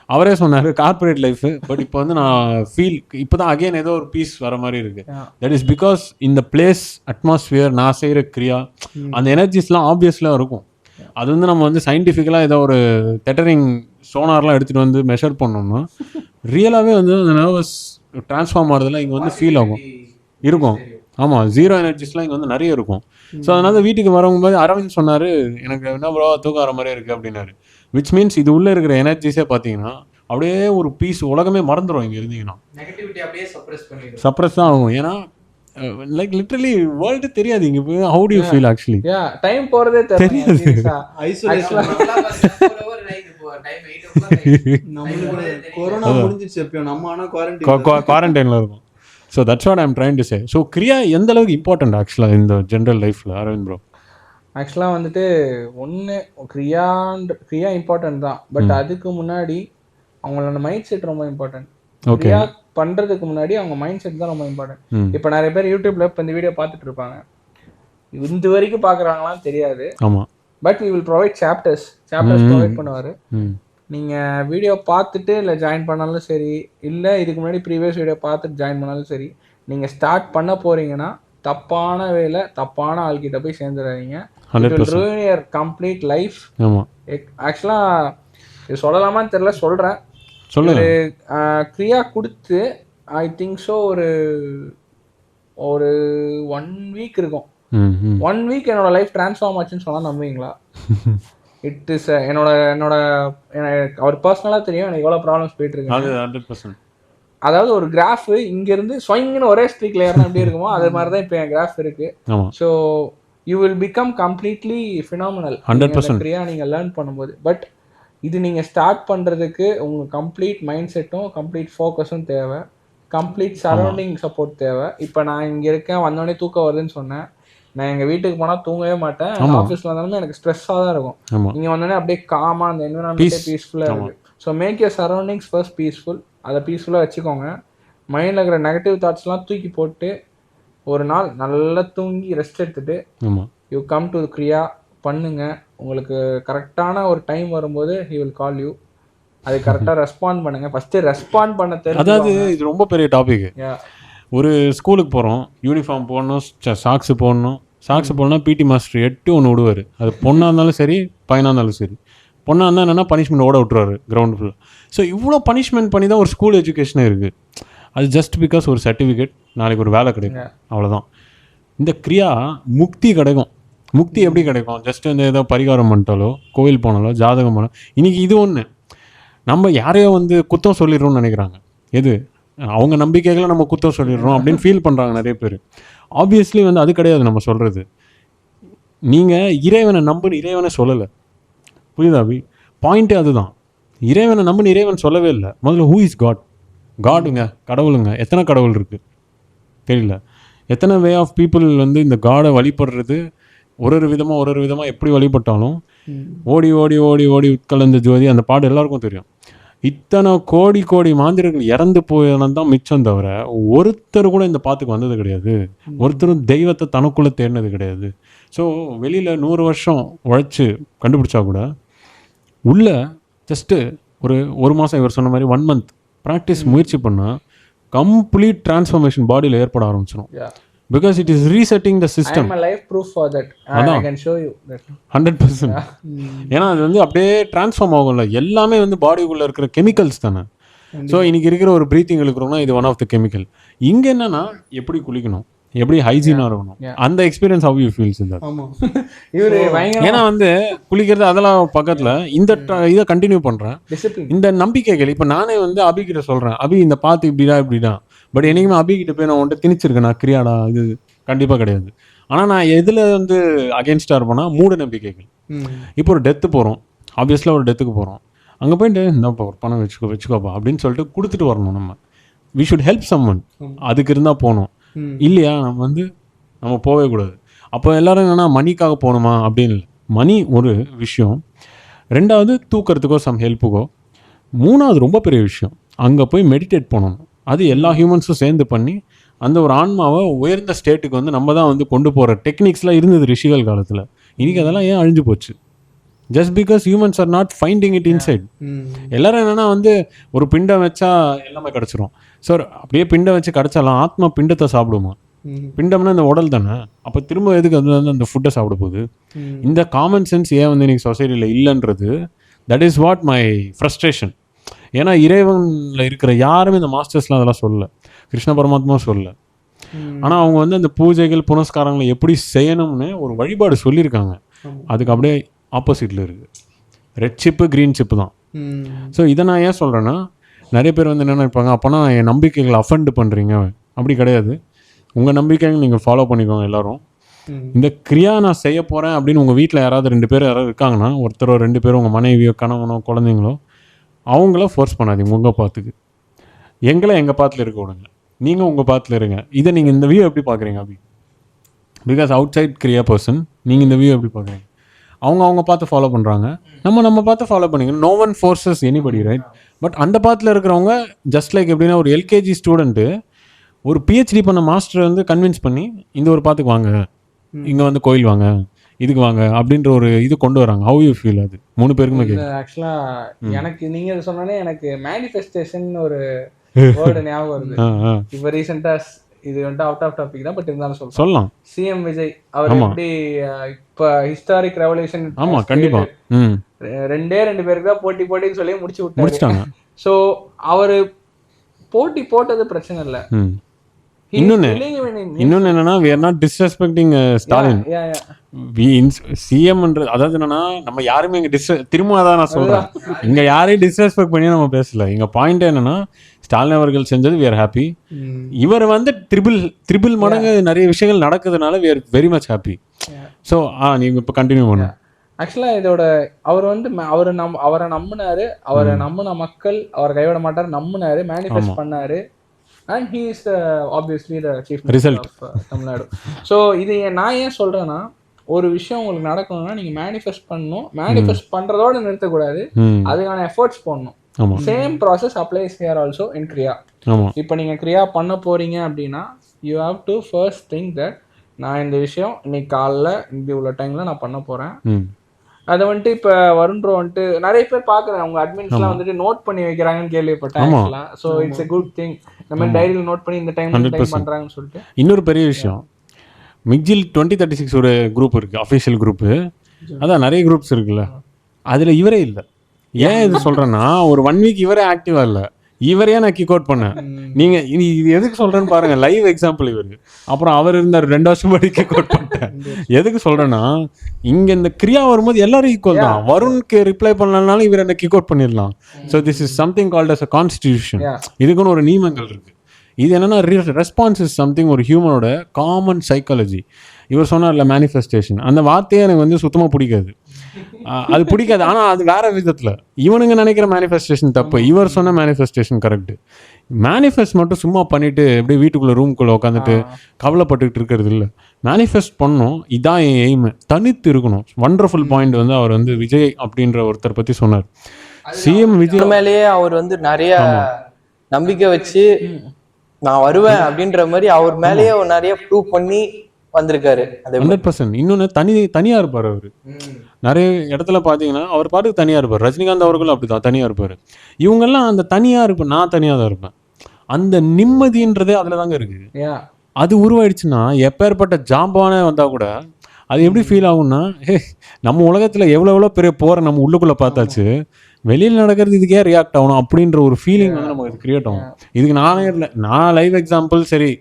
அவரே சொன்னார் கார்பரேட் லைஃபு, பட் இப்போ வந்து நான் ஃபீல் இப்போ தான் அகெயின் ஏதோ ஒரு பீஸ் வர மாதிரி இருக்குது. தட் இஸ் பிகாஸ் இந்த பிளேஸ் அட்மாஸ்பியர், நான் செய்கிற கிரியா, அந்த எனர்ஜிஸ்லாம் ஆப்வியஸ்லாம் இருக்கும். அது வந்து நம்ம வந்து சயின்டிஃபிக்கலாக ஏதோ ஒரு டெட்டரிங் சோனார்லாம் எடுத்துகிட்டு வந்து மெஷர் பண்ணோம்னா ரியலாகவே வந்து அந்த நர்வஸ் ட்ரான்ஸ்ஃபார்ம் ஆகிறதுலாம் இங்கே வந்து ஃபீல் ஆகும் இருக்கும். ஆமாம், ஜீரோ எனர்ஜிஸ்லாம் இங்கே வந்து நிறைய இருக்கும். ஸோ அதனால வீட்டுக்கு வரவங்க அரவிந்த் சொன்னார், எனக்கு என்ன ப்ரோ தூக்கம் வர மாதிரியே இருக்குது அப்படின்னாரு. விச் மீன்ஸ் இது உள்ளே இருக்கிற எனர்ஜிஸே பார்த்தீங்கன்னா அப்படியே ஒரு பீஸ், உலகமே மறந்துடும் இங்கே இருந்தீங்கன்னா. சப்ரஸ் தான் ஆகும். ஏன்னா லைக் லிட்டரலி வேர்ல்டு தெரியாது இங்கே போய். How do you feel actually? Time போகிறதே தெரியாது. கொரோனா முடிஞ்சிச்சு, எப்போ நம்ம ஆனால் குவாரண்டைனில் இருக்கும். So that's what I am trying to say. So Kriya எந்த அளவுக்கு இம்பார்ட்டன்ட் ஆக்சுவலாக இந்த ஜென்ரல் லைஃப்பில் அரவிந்த் ப்ரோ? ஆக்சுவலாக வந்துட்டு ஒன்று கிரியா இம்பார்ட்டன்ட் தான், பட் அதுக்கு முன்னாடி அவங்களோட மைண்ட் செட் ரொம்ப இம்பார்ட்டன்ட். கிரியா பண்ணுறதுக்கு முன்னாடி அவங்க மைண்ட் செட் தான் ரொம்ப இம்பார்ட்டன்ட். இப்போ நிறைய பேர் யூடியூப்ல இப்போ இந்த வீடியோ பார்த்துட்டு இருப்பாங்க, இந்த வரைக்கும் பார்க்குறாங்களான்னு தெரியாது. ஆமாம், but we will provide chapters provide பண்ணுவார். நீங்கள் வீடியோ பார்த்துட்டு இல்லை ஜாயின் பண்ணாலும் சரி, இல்லை இதுக்கு முன்னாடி ப்ரீவியஸ் வீடியோ பார்த்துட்டு ஜாயின் பண்ணாலும் சரி, நீங்கள் ஸ்டார்ட் பண்ண போகிறீங்கன்னா தப்பான வேலை தப்பான ஆள்கிட்ட போய் சேர்ந்துடாதீங்க. ruin your complete life. ஆக்சுவலாக இது சொல்லலாமான்னு தெரியல, சொல்கிறேன். ஒரு கிரியா கொடுத்து ஐ திங்க் ஸோ ஒரு 1 வீக் இருக்கும். 1 வீக் என்னோட லைஃப் ட்ரான்ஸ்ஃபார்ம் ஆச்சுன்னு சொன்னால் நம்புவீங்களா? இட் இஸ் என்னோட அவர் பர்சனலாக தெரியும் எனக்கு எவ்வளோ ப்ராப்ளம்ஸ் போயிட்டு இருக்கு. அதாவது ஒரு கிராஃப் இங்கேருந்து ஸ்வைங்கன்னு ஒரே ஸ்ட்ரீக்ல ஏறினா எப்படி இருக்குமோ அது மாதிரி தான் இப்போ என் கிராஃப் இருக்கு. So you will become completely phenomenal 100% கிரியா நீங்கள் லேர்ன் பண்ணும்போது. பட் இது நீங்கள் ஸ்டார்ட் பண்ணுறதுக்கு உங்கள் கம்ப்ளீட் மைண்ட் செட்டும் கம்ப்ளீட் ஃபோக்கஸும் தேவை, கம்ப்ளீட் சரௌண்டிங் சப்போர்ட் தேவை. இப்போ நான் இங்கே இருக்கேன், வந்தோடனே தூக்கம் வருதுன்னு சொன்னேன். நான் எங்கள் வீட்டுக்கு போனால் தூங்கவே மாட்டேன். ஆஃபீஸில் இருந்தாலுமே எனக்கு ஸ்ட்ரெஸ்ஸாக தான் இருக்கும். நீங்கள் வந்தோடனே அப்படியே காமாக அந்த என்விரான்மெண்ட்டே பீஸ்ஃபுல்லாக இருக்குது. So make your surroundings first peaceful. அதை பீஸ்ஃபுல்லாக வச்சுக்கோங்க. மைண்டில் இருக்கிற நெகட்டிவ் தாட்ஸ்லாம் தூக்கி போட்டு ஒரு நாள் நல்லா தூங்கி ரெஸ்ட் எடுத்துட்டு யூ கம் டு கிரியா பண்ணுங்க. உங்களுக்கு கரெக்டான ஒரு டைம் வரும்போது ஹி வில் கால் யூ. அது கரெக்டாக ரெஸ்பாண்ட் பண்ணுங்க. ஃபர்ஸ்ட் ரெஸ்பாண்ட் பண்ண தெரியும். அதாவது இது ரொம்ப பெரிய டாபிக். ஒரு ஸ்கூலுக்கு போகிறோம், யூனிஃபார்ம் போடணும், சாக்ஸு போடணும். சாக்ஸு போடணும்னா பிடி மாஸ்டர் 8 ஒன்று விடுவார். அது பொண்ணாக இருந்தாலும் சரி பையனாக இருந்தாலும் சரி. பொண்ணாக இருந்தால் என்னென்னா பனிஷ்மெண்ட் ஓட விட்டுருவாரு கிரவுண்ட் ஃபுல்லாக. ஸோ இவ்வளோ பனிஷ்மெண்ட் பண்ணி தான் ஒரு ஸ்கூல் எஜுகேஷனே இருக்குது. அது ஜஸ்ட் பிகாஸ் ஒரு சர்டிஃபிகேட், நாளைக்கு ஒரு வேலை கிடைக்கும், அவ்வளோதான். இந்த கிரியா முக்தி கிடைக்கும். முக்தி எப்படி கிடைக்கும்? ஜஸ்ட் வந்து ஏதோ பரிகாரம் பண்ணிட்டாலோ கோவில் போனாலோ ஜாதகம் போனாலோ. இன்றைக்கி இது ஒன்று நம்ம யாரையோ வந்து குத்தம் சொல்லிடுறோம்னு நினைக்கிறாங்க. எது அவங்க நம்பிக்கைகளை நம்ம குத்தம் சொல்லிடுறோம் அப்படின்னு ஃபீல் பண்ணுறாங்க நிறைய பேர். ஆப்வியஸ்லி வந்து அது கிடையாது நம்ம சொல்கிறது. நீங்கள் இறைவனை நம்புன்னு இறைவனை சொல்லலை, புரியுதா அபி? பாயிண்ட்டே அதுதான். இறைவனை நம்புன்னு இறைவன் சொல்லவே இல்லை. முதல்ல ஹூ இஸ் காட்? காடுங்க, கடவுளுங்க. எத்தனை கடவுள் இருக்குது தெரியல. எத்தனை வே ஆஃப் பீப்புள் வந்து இந்த காடை வழிபடுறது ஒரு விதமாக எப்படி வழிபட்டாலும் ஓடி ஓடி ஓடி ஓடி உட்கலந்த ஜோதி அந்த பாடு எல்லாருக்கும் தெரியும். இத்தனை கோடி மாந்திரர்கள் இறந்து போயதான் தான் மிச்சம் தவிர ஒருத்தர் கூட இந்த பாத்துக்கு வந்தது கிடையாது. ஒருத்தரும் தெய்வத்தை தனக்குள்ளே தேடினது கிடையாது. ஸோ வெளியில் 100 வருஷம் உழைச்சி கண்டுபிடிச்சா கூட உள்ள ஜஸ்ட்டு ஒரு மாதம் இவர் சொன்ன மாதிரி 1 month ப்ராக்டிஸ் முயற்சி பண்ணால் கம்ப்ளீட் டிரான்ஸ்ஃபர்மேஷன் பாடியில் ஏற்பட ஆரம்பிச்சிடும். Because it is resetting the system. I am a live proof for that. I can show you that. 100%. ஏன்னா அது வந்து அப்படியே டிரான்ஸ்ஃபார்ம் ஆகும்ல. எல்லாமே வந்து பாடிக்குள்ளே இருக்கிற கெமிக்கல்ஸ் தானே. ஸோ இன்னைக்கு இருக்கிற ஒரு ப்ரீத்திங் இருக்கிறோம்னா இது ஒன் ஆஃப் த கெமிக்கல். இங்கே என்னன்னா எப்படி குளிக்கணும், எப்படி ஹைஜீனாக இருக்கணும், அந்த எக்ஸ்பீரியன்ஸ் ஹவ் யூ ஃபீல்ஸ் இந்த. ஏன்னா வந்து குளிக்கிறது அதெல்லாம் பக்கத்தில் இந்த இதை கண்டினியூ பண்ணுறேன். இந்த நம்பிக்கைகள் இப்போ நானே வந்து அபிகிட்ட சொல்கிறேன், அபி இந்த பார்த்து இப்படிடா. பட் என்றைக்குமே அபிகிட்ட போய் நான் உன்ட்ட திணிச்சிருக்கேன் நான் கிரியாடா இது கண்டிப்பாக கிடையாது. ஆனால் நான் எதில் வந்து அகேன்ஸ்டாக இருப்பேன்னா மூட நம்பிக்கைகள். இப்போ ஒரு டெத்து போகிறோம், ஆப்வியஸ்லாக ஒரு டெத்துக்கு போகிறோம். அங்கே போயிட்டு இந்தாப்பா ஒரு பணம் வச்சுக்கோப்பா அப்படின்னு சொல்லிட்டு கொடுத்துட்டு வரணும். We should help someone. அதுக்கு இருந்தால் போகணும். இல்லையா நம்ம போகவே கூடாது. அப்போ எல்லாரும் என்னென்னா மணிக்காக போகணுமா அப்படின்னு இல்லை. மணி ஒரு விஷயம், ரெண்டாவது தூக்கிறதுக்கோ சம் ஹெல்ப்புக்கோ, மூணாவது ரொம்ப பெரிய விஷயம் அங்கே போய் மெடிடேட் பண்ணணும். அது எல்லா ஹியூமன்ஸும் சேர்ந்து பண்ணி அந்த ஒரு ஆன்மாவை உயர்ந்த ஸ்டேட்டுக்கு வந்து நம்ம தான் வந்து கொண்டு போகிற டெக்னிக்ஸ்லாம் இருந்தது ரிஷிகள் காலத்தில். இன்றைக்கி அதெல்லாம் ஏன் அழிஞ்சு போச்சு? Just because humans are not finding it inside. எல்லாரும் என்னென்னா வந்து ஒரு பிண்டம் வச்சா எல்லாமே கிடச்சிரும். சார் அப்படியே பிண்டம் வச்சு கிடச்சாலாம் ஆத்மா பிண்டத்தை சாப்பிடுமா? பிண்டம்னா இந்த உடல் தானே. அப்போ திரும்ப எதுக்கு அது வந்து அந்த ஃபுட்டை சாப்பிட போகுது? இந்த காமன் சென்ஸ் ஏன் வந்து இன்றைக்கி சொசைட்டியில் இல்லைன்றது, that is what my frustration. ஏன்னா இறைவனில் இருக்கிற யாருமே இந்த மாஸ்டர்ஸ்லாம் அதெல்லாம் சொல்லலை, கிருஷ்ண பரமாத்மா சொல்லலை. ஆனால் அவங்க வந்து அந்த பூஜைகள் புனஸ்காரங்களை எப்படி செய்யணும்னு ஒரு வழிபாடு சொல்லியிருக்காங்க. அதுக்கு அப்படியே ஆப்போசிட்டில் இருக்குது. ரெட் சிப்பு க்ரீன் சிப்பு தான். ஸோ இதை நான் ஏன் சொல்கிறேன்னா, நிறைய பேர் வந்து என்ன நினைப்பாங்க, அப்போனா என் நம்பிக்கைகளை அஃபெண்ட் பண்ணுறீங்க. அப்படி கிடையாது. உங்கள் நம்பிக்கைகள் நீங்கள் ஃபாலோ பண்ணிக்கோங்க எல்லாரும். இந்த கிரியா நான் செய்ய போகிறேன் அப்படின்னு உங்கள் வீட்டில் யாராவது 2 பேர் யாராவது இருக்காங்கன்னா, ஒருத்தரோ 2 பேரும் உங்கள் மனைவியோ கணவனோ குழந்தைங்களோ, அவங்கள ஃபோர்ஸ் பண்ணாதீங்க உங்கள் பாத்துக்கு. எங்களை எங்கள் பாத்தில் இருக்க விடுங்க, நீங்கள் உங்கள் பாத்தில் இருங்க. இதை நீங்கள் இந்த வியூ எப்படி பார்க்குறீங்க அப்படி? Because outside Kriya person நீங்கள் இந்த வியூ எப்படி பார்க்குறீங்க? அவங்க பார்த்து ஃபாலோ பண்ணுறாங்க, நம்ம பார்த்து ஃபாலோ பண்ணிங்க. No one forces anybody, right? But அந்த பாத்தில் இருக்கிறவங்க ஜஸ்ட் லைக் எப்படின்னா ஒரு எல்கேஜி ஸ்டூடெண்ட்டு ஒரு பிஹெச்டி பண்ண மாஸ்டரை வந்து கன்வின்ஸ் பண்ணி இந்த ஒரு பாத்துக்கு வாங்க, இங்கே வந்து கோயில் வாங்க, இதுக்கு வாங்க அப்படின்ற ஒரு இது கொண்டு வராங்க. ஹவ் யூ ஃபீல் அது 3 பேருக்குமே கேட்கு. ஆக்சுவலா எனக்கு நீங்க சொன்னோன்னே எனக்கு மேனிஃபெஸ்டேஷன் ஒரு வேர்டு ஞாபகம் வருது. இப்போ ரீசெண்டா இது வந்துட்டு அவுட் ஆஃப் டாபிக் தான், பட் இருந்தாலும் சொல்லலாம். சிஎம் விஜய் அவர் எப்படி இப்ப ஹிஸ்டாரிக் ரெவல்யூஷன், ஆமா கண்டிப்பா, ரெண்டே பேருக்கு தான் போட்டின்னு சொல்லி முடிச்சுட்டாங்க. சோ அவரு போட்டி போட்டது பிரச்சனை இல்ல. இன்னொன்னு என்னன்னா we are not disrespecting Stalin. சிஎம்ன்றது அதாவது என்னன்னா நம்ம யாருமே இங்க திரும்ப அதான் நான் சொல்றேன், இங்க யாரையும் டிஸ்ரெஸ்பெக்ட் பண்ணி நம்ம பேசல. எங்க பாயிண்ட் என்னன்னா ஸ்டாலின் அவர்கள் செஞ்சது we are happy. இவர் வந்து ட்ரிபிள் மடங்கு நிறைய விஷயங்கள் நடக்குதுனால we are very much happy. So நீங்க இப்போ கண்டினியூ பண்ணுங்க. ஆக்சுவலா இதோட அவர் வந்து அவரை நம்பினாரு, அவரை நம்பின மக்கள் அவரை கைவிட மாட்டாரு நம்பினாரு, மேனிஃபெஸ்ட் பண்ணாரு. And he is obviously the chief minister of Tamil Nadu. So இது நான் ஏன் சொல்றேன்னா, ஒரு விஷயம் உங்களுக்கு நடக்கணும்னா நீங்க மேனிஃபெஸ்ட் பண்ணணும். மேனிஃபெஸ்ட் பண்றதோட நிறுத்தக்கூடாது, அதுக்கான எஃபர்ட்ஸ் போடணும். Same process applies here also in Kriya. இப்போ நீங்க கிரியா பண்ண போறீங்க அப்படின்னா you have to first think that நான் இந்த விஷயம் இன்னைக்கு காலைல இந்த உள்ள டைம்ல நான் பண்ண போறேன். அதை வந்துட்டு இப்போ வருண்றோம் வந்துட்டு நிறைய பேர் பார்க்குறேன், அவங்க அட்மின்ஸ்லாம் வந்துட்டு நோட் பண்ணி வைக்கிறாங்கன்னு கேள்விப்பட்டேன். So it's a good thing. இந்த மாதிரி டைரியில் நோட் பண்ணி இந்த டைம் பண்ணுறாங்கன்னு சொல்லிட்டு. இன்னொரு பெரிய விஷயம், மிக்ஜில் 2036 ஒரு குரூப் இருக்குது, அஃபிஷியல் குரூப்பு. அதான் நிறைய குரூப்ஸ் இருக்குல்ல, அதில் இவரே இல்லை. ஏன் இது சொல்கிறேன்னா, ஒரு 1 வீக் இவரே ஆக்டிவாக இல்லை, இவரையே நான் கிக் அவுட் பண்ணேன். நீங்க இது எதுக்கு சொல்றேன்னு பாருங்க, லைவ் எக்ஸாம்பிள் இவருக்கு. அப்புறம் அவர் இருந்தார் 2 வருஷம் படி கிக் அவுட் பண்ணிட்டேன். எதுக்கு சொல்றேன்னா, இங்க இந்த கிரியா வரும்போது எல்லாரும் ஈக்குவல் தான். வருணுக்கு ரிப்ளை பண்ணலனாலும் இவர் என்ன கிக் அவுட் பண்ணிடலாம். So this is something called as a constitution. இதுக்குன்னு ஒரு நியமங்கள் இருக்கு. இது என்னன்னா ரெஸ்பான்ஸ் இஸ் சம்திங், ஒரு ஹியூமனோட காமன் சைக்காலஜி. இவர் சொன்னார்ல மேனிஃபெஸ்டேஷன், அந்த வார்த்தையே எனக்கு வந்து சுத்தமாக பிடிக்காது. அது பிடிக்காது, ஆனால் அது வேற விதத்தில். இவனுங்க நினைக்கிற மேனிஃபெஸ்டேஷன் தப்பு, இவர் சொன்ன மேனிஃபெஸ்டேஷன் கரெக்டு. மேனிஃபெஸ்ட் மட்டும் சும்மா பண்ணிட்டு எப்படி வீட்டுக்குள்ளே ரூம்குள்ளே உட்காந்துட்டு கவலைப்பட்டுக்கிட்டு இருக்கிறது இல்லை. மேனிஃபெஸ்ட் பண்ணணும், இதான் என் எய்மு, தனித்து இருக்கணும். வண்டர்ஃபுல் பாயிண்ட் வந்து அவர் வந்து விஜய் அப்படின்ற ஒருத்தர் பற்றி சொன்னார். சிஎம் விஜய் மேலேயே அவர் வந்து நிறைய நம்பிக்கை வச்சு நான் வருவேன் அப்படின்ற மாதிரி அவர் மேலேயே நிறைய ப்ரூவ் பண்ணி வந்திருக்காரு. 100%. இன்னொன்று தனியாக இருப்பார் அவர். நிறைய இடத்துல பார்த்தீங்கன்னா அவர் பாட்டுக்கு தனியாக இருப்பார். ரஜினிகாந்த் அவர்களும் அப்படிதான் தனியாக இருப்பார். இவங்கெல்லாம் அந்த தனியாக இருப்பேன், நான் தனியாக தான் இருப்பேன், அந்த நிம்மதின்றதே அதில் தாங்க இருக்குது. அது உருவாயிடுச்சுன்னா எப்பேற்பட்ட ஜாம்பானே வந்தால் கூட அது எப்படி ஃபீல் ஆகும்னா, நம்ம உலகத்தில் எவ்வளோ பெரிய போகிற நம்ம உள்ளுக்குள்ளே பார்த்தாச்சு, வெளியில் நடக்கிறது இதுக்கே ரியாக்ட் ஆகணும் அப்படின்ற ஒரு ஃபீலிங் வந்து நமக்கு கிரியேட் ஆகும். இதுக்கு நானே இல்லை, நான் லைவ் எக்ஸாம்பிள். சரி,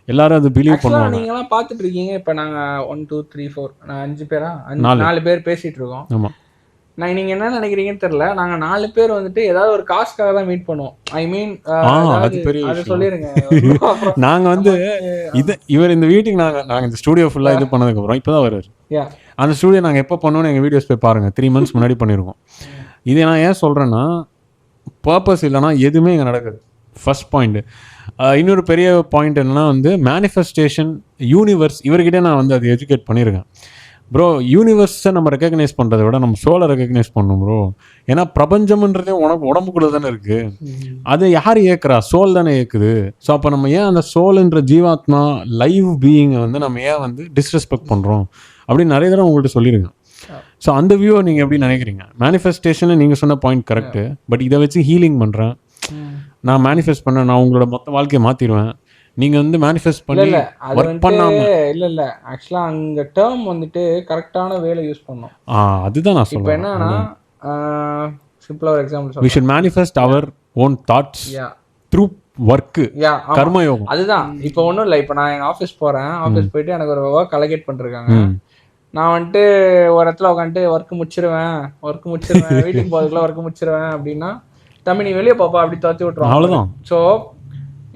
எல்லாரும் அது பிலீவ் பண்ணுவாங்க. நீங்க எல்லாம் பாத்துட்டு இருக்கீங்க. இப்ப நாங்க 1 2 3 4 5 பேரா 4 பேர் பேசிட்டு இருக்கோம். ஆமா, நான் நீங்க என்ன நினைக்கிறீங்கன்னு தெரியல. நாங்க 4 பேர் வந்துட்டு ஏதாவது ஒரு காசுக்காக தான் மீட் பண்ணுவோம். ஐ மீன் அது சொல்லிருங்க. நாங்க வந்து இவர் இந்த வீட்டுக்கு நாங்க இந்த ஸ்டுடியோ ஃபுல்லா இது பண்ணதுக்கு அப்புறம் இப்பதான் வர்றாரு. அந்த ஸ்டுடியோ நாங்க எப்போ பண்ணோம்னு எங்க வீடியோஸ் போய் பாருங்க, 3 months முன்னாடி பண்ணிருக்கோம். இதை நான் ஏன் சொல்றேன்னா, பர்பஸ் இல்லைன்னா எதுவுமே இங்கே நடக்குது. First point. இன்னொரு பெரிய பாயிண்ட் என்னன்னா வந்து மேனிஃபெஸ்டேஷன், யூனிவர்ஸ். இவர்கிட்ட நான் வந்து அது எஜுகேட் பண்ணியிருக்கேன். ப்ரோ, யூனிவர்ஸை நம்ம ரெக்கக்னைஸ் பண்ணுறதை விட நம்ம சோலை ரெக்கக்னைஸ் பண்ணணும் ப்ரோ. ஏன்னா பிரபஞ்சம்ன்றதே உனக்கு உடம்புக்குள்ளே தானே இருக்குது. அதை யார் இயக்குறா? சோல் தானே இயக்குது. ஸோ அப்போ நம்ம ஏன் அந்த சோல்ன்ற ஜீவாத்மா லைவ் பீயிங்கை வந்து நம்ம ஏன் வந்து டிஸ்ரெஸ்பெக்ட் பண்ணுறோம் அப்படின்னு நிறைய தடவை உங்கள்கிட்ட சொல்லியிருக்கேன். ஸோ அந்த வியூவை நீங்கள் எப்படி நினைக்கிறீங்க? மேனிஃபெஸ்டேஷனில் நீங்கள் சொன்ன பாயிண்ட் கரெக்டு, பட் இதை வச்சு ஹீலிங் பண்ணுறேன், நான் மேனிஃபெஸ்ட் பண்ண, நான் உங்களோட மொத்த வாழ்க்கையை மாற்றிடுவேன், நீங்கள் வந்து மேனிஃபெஸ்ட் பண்ணி ஒர்க் பண்ணாமல். இல்லை ஆக்சுவலாக அங்கே டேர்ம் வந்துட்டு கரெக்டான வேலை யூஸ் பண்ணோம். அதுதான் நான் சொல்கிறேன். இப்போ என்னன்னா, சிம்பிளாக ஒரு example, we should manifest our own thoughts through work, கர்மயோகம். அதுதான். இப்போ ஒன்றும் இல்லை, இப்போ நான் எங்கள் ஆஃபீஸ் போகிறேன், ஆஃபீஸ் போயிட்டு எனக்கு ஒரு ஒர்க் அலோகேட் பண்ணிருக்காங்க. நான் வந்துட்டு ஒரு இடத்துல உட்காந்துட்டு ஒர்க் முடிச்சிருவேன், வீட்டுக்கு போகிறதுக்குள்ள ஒர்க் முடிச்சிருவேன் அப்படின்னா, தம்பி நீ வெளியே பாப்பா அப்படி துரத்தி விட்டுருவோம். அவ்வளோதான். ஸோ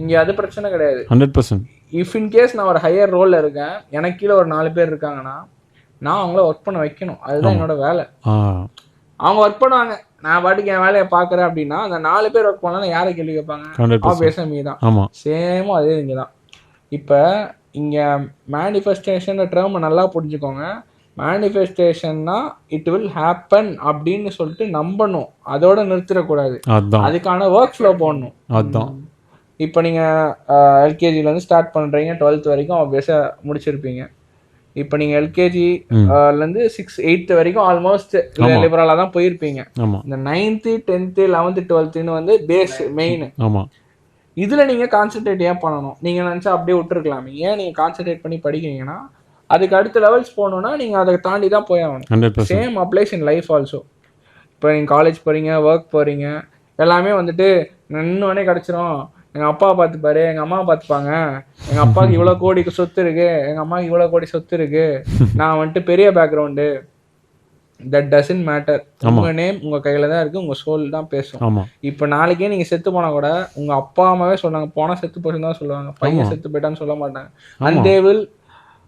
இங்கே அது பிரச்சனை கிடையாது. 100%. இஃப் இன் கேஸ் நான் ஒரு ஹையர் ரோலில் இருக்கேன், எனக்கு கீழே ஒரு 4 பேர் இருக்காங்கன்னா நான் அவங்கள ஒர்க் பண்ண வைக்கணும். அதுதான் என்னோட வேலை. அவங்க ஒர்க் பண்ணுவாங்க, நான் பாட்டுக்கு என் வேலையை பார்க்குறேன் அப்படின்னா அந்த 4 பேர் ஒர்க் பண்ணாலும் யாரை கேள்வி கேட்பாங்க? ஆப்வியஸாக மீ தான். சேமும் அதே இங்கே தான். இப்போ இங்கே மேனிஃபெஸ்டேஷன் டேர்மை நல்லா புரிஞ்சுக்கோங்க. மேனிஃபெஸ்டேஷன்னா இட் வில் ஹேப்பன் அப்படின்னு சொல்லிட்டு நம்பணும், அதோட நிறுத்திடக்கூடாது. அதுக்கான ஒர்க் ஃப்ளோ போடணும். அதுதான். இப்போ நீங்கள் எல்கேஜிலேருந்து ஸ்டார்ட் பண்ணுறீங்க, 12th வரைக்கும் ஆப்வியஸாக முடிச்சிருப்பீங்க. இப்போ நீங்கள் எல்கேஜி இருந்து 6, 8th வரைக்கும் ஆல்மோஸ்ட் லிபரலாக தான் போயிருப்பீங்க. இந்த 9th, 10th, 11th, 12th வந்து பேஸ் மெயின். இதில் நீங்கள் கான்சென்ட்ரேட் ஏன் பண்ணணும்? நீங்கள் நினச்சா அப்படியே விட்டுருக்கலாம். ஏன் நீங்கள் கான்சென்ட்ரேட் பண்ணி படிக்கிறீங்கன்னா அதுக்கு அடுத்த லெவல்ஸ் போகணுன்னா நீங்கள் அதை தாண்டி தான் போய் ஆகணும். Same applies in life also. இப்போ நீங்கள் காலேஜ் போகிறீங்க, ஒர்க் போகிறீங்க, எல்லாமே வந்துட்டு இன்னொன்னே கிடச்சிரும். எங்கள் அப்பா பார்த்துப்பாரு, எங்கள் அம்மா பார்த்துப்பாங்க, எங்கள் அப்பாவுக்கு இவ்வளோ கோடிக்கு சொத்து இருக்கு, எங்கள் அம்மாவுக்கு இவ்வளோ கோடி சொத்து இருக்கு, நான் வந்துட்டு பெரிய பேக்ரவுண்டு. That doesn't matter. உங்கள் நேம் உங்கள் கையில் தான் இருக்குது, உங்கள் சோல் தான் பேசும். இப்போ நாளைக்கே நீங்கள் செத்து போனால் கூட உங்கள் அப்பா அம்மாவே சொன்னாங்க போனால் செத்து போச்சுன்னு தான் சொல்லுவாங்க, பையன் செத்து போயிட்டான்னு சொல்ல மாட்டாங்க. அண்ட் தே வில்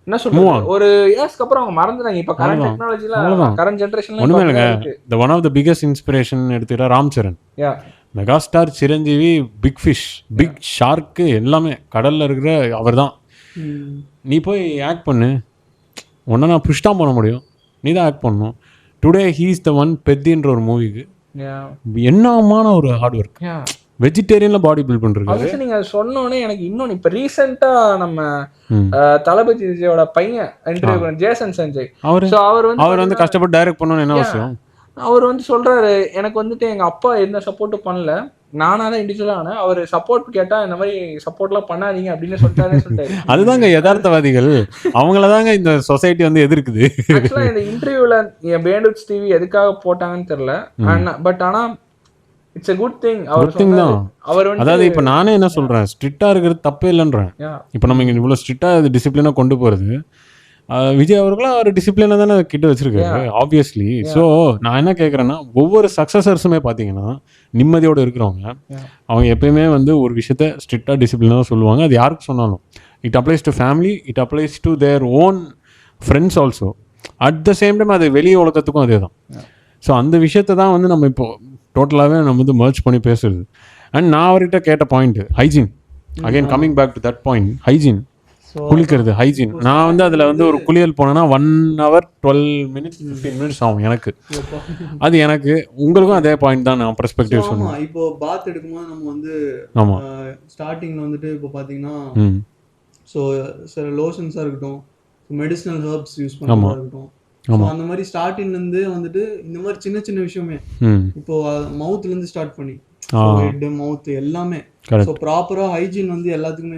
என்ன சொல்லுவாங்க, ஒரு இயர்ஸ்க்கு அப்புறம் அவங்க மறந்துட்டாங்க. இப்போ கரண்ட் டெக்னாலஜில கரண்ட் ஜென்ரேஷன்ல ஒண்ணுமே இல்லைங்க. The one of the biggest inspiration எடுத்துக்கிட்டா Ram Charan, megastar Chiranjeevi, big fish, big shark எல்லாமே கடல்ல இருக்கிற அவர் தான். நீ போய் ஆக்ட் பண்ணு, ஒன்றை நான் புஷ் தான் பண்ண முடியும், நீ தான் ஆக்ட் பண்ணணும். Today he is the one. பெத்தின்ற ஒரு மூவிக்கு என்னமான ஒரு ஹார்ட் ஒர்க். வெஜிடேரியன்ல பாடி பில்ட் பண்றது. நீங்க சொன்னோன்னே எனக்கு இன்னொன்னு இப்ப ரீசெண்டா நம்ம தளபதி விஜயோட பையன் இன்டர்வியூ ஜேசன் சஞ்சய், அவர் வந்து கஷ்டப்பட்டு டைரக்ட் பண்ணணும்னு என்ன அவசியம்? அவர் வந்து சொல்றாரு, எனக்கு வந்துட்டு எங்க அப்பா எந்த சப்போர்ட்டும் பண்ணல, நானா தான் இண்டிவிஜுவலா ஆனேன், அவர் சப்போர்ட் கேட்டா இந்த மாதிரி சப்போர்ட்லாம் பண்ணாதீங்க அப்படின்னு சொல்லிட்டாரு. அதுதாங்க யதார்த்தவாதிகள், அவங்களதாங்க இந்த சொசைட்டி வந்து எதிர்க்குது. ஆக்சுவலா இந்த இன்டர்வியூல பேண்ட்விட்ஸ் டிவி எதுக்காக போட்டாங்கன்னு தெரியல, பட் ஆனா இட்ஸ் a good thing. அவர் அதாவது இப்போ நானே என்ன சொல்றேன், ஸ்ட்ரிக்டா இருக்கிறது தப்பே இல்லைன்றேன். இப்போ நம்ம இங்க இவ்வளவு ஸ்ட்ரிக்டா டிசிப்ளினா கொண்டு போறது, விஜய் அவர்களும் அவர் டிசிப்ளினா தானே கிட்ட வச்சிருக்காரு ஆப்வியஸ்லி. ஸோ நான் என்ன கேட்குறேன்னா, ஒவ்வொரு சக்ஸஸர்ஸுமே பார்த்தீங்கன்னா நிம்மதியோடு இருக்கிறவங்க, அவங்க எப்பயுமே வந்து ஒரு விஷயத்த ஸ்ட்ரிக்டாக டிசிப்ளினாக தான் சொல்லுவாங்க. அது யாருக்கு சொன்னாலும் it applies to family, it applies to their own friends also. At the same time அது வெளியே உலகத்துக்கும் அதே தான். ஸோ அந்த விஷயத்தை தான் வந்து நம்ம இப்போ டோட்டலாகவே நம்ம வந்து மர்ஜ் பண்ணி பேசுறது. அண்ட் நான் அவர்கிட்ட கேட்ட point hygiene. Again coming back to that point, hygiene. குளிக்கிறது ஹைஜீன். நான் வந்து அதில் வந்து ஒரு குளியல் போனேன்னா 1 hour 12 minutes 15 minutes ஆகும் எனக்கு. அது எனக்கு உங்களுக்கும் அதே பாயிண்ட் தான் நான் பெர்ஸ்பெக்டிவ் சொன்னேன். இப்போ பாத் எடுக்கும்போது நம்ம வந்து ஸ்டார்டிங்ல வந்துட்டு இப்போ பார்த்தீங்கன்னா ஸோ சில லோஷன்ஸாக இருக்கட்டும், மெடிசினல் ஹெர்ப்ஸ் யூஸ் பண்ணுறதா இருக்கட்டும், அந்த மாதிரி ஸ்டார்டிங்ல இருந்து வந்துட்டு இந்த மாதிரி சின்ன சின்ன விஷயமே இப்போ மவுத்ல இருந்து ஸ்டார்ட் பண்ணி ஹெட் மவுத் எல்லாமே ஸோ ப்ராப்பரா ஹைஜீன் வந்து எல்லாத்துக்குமே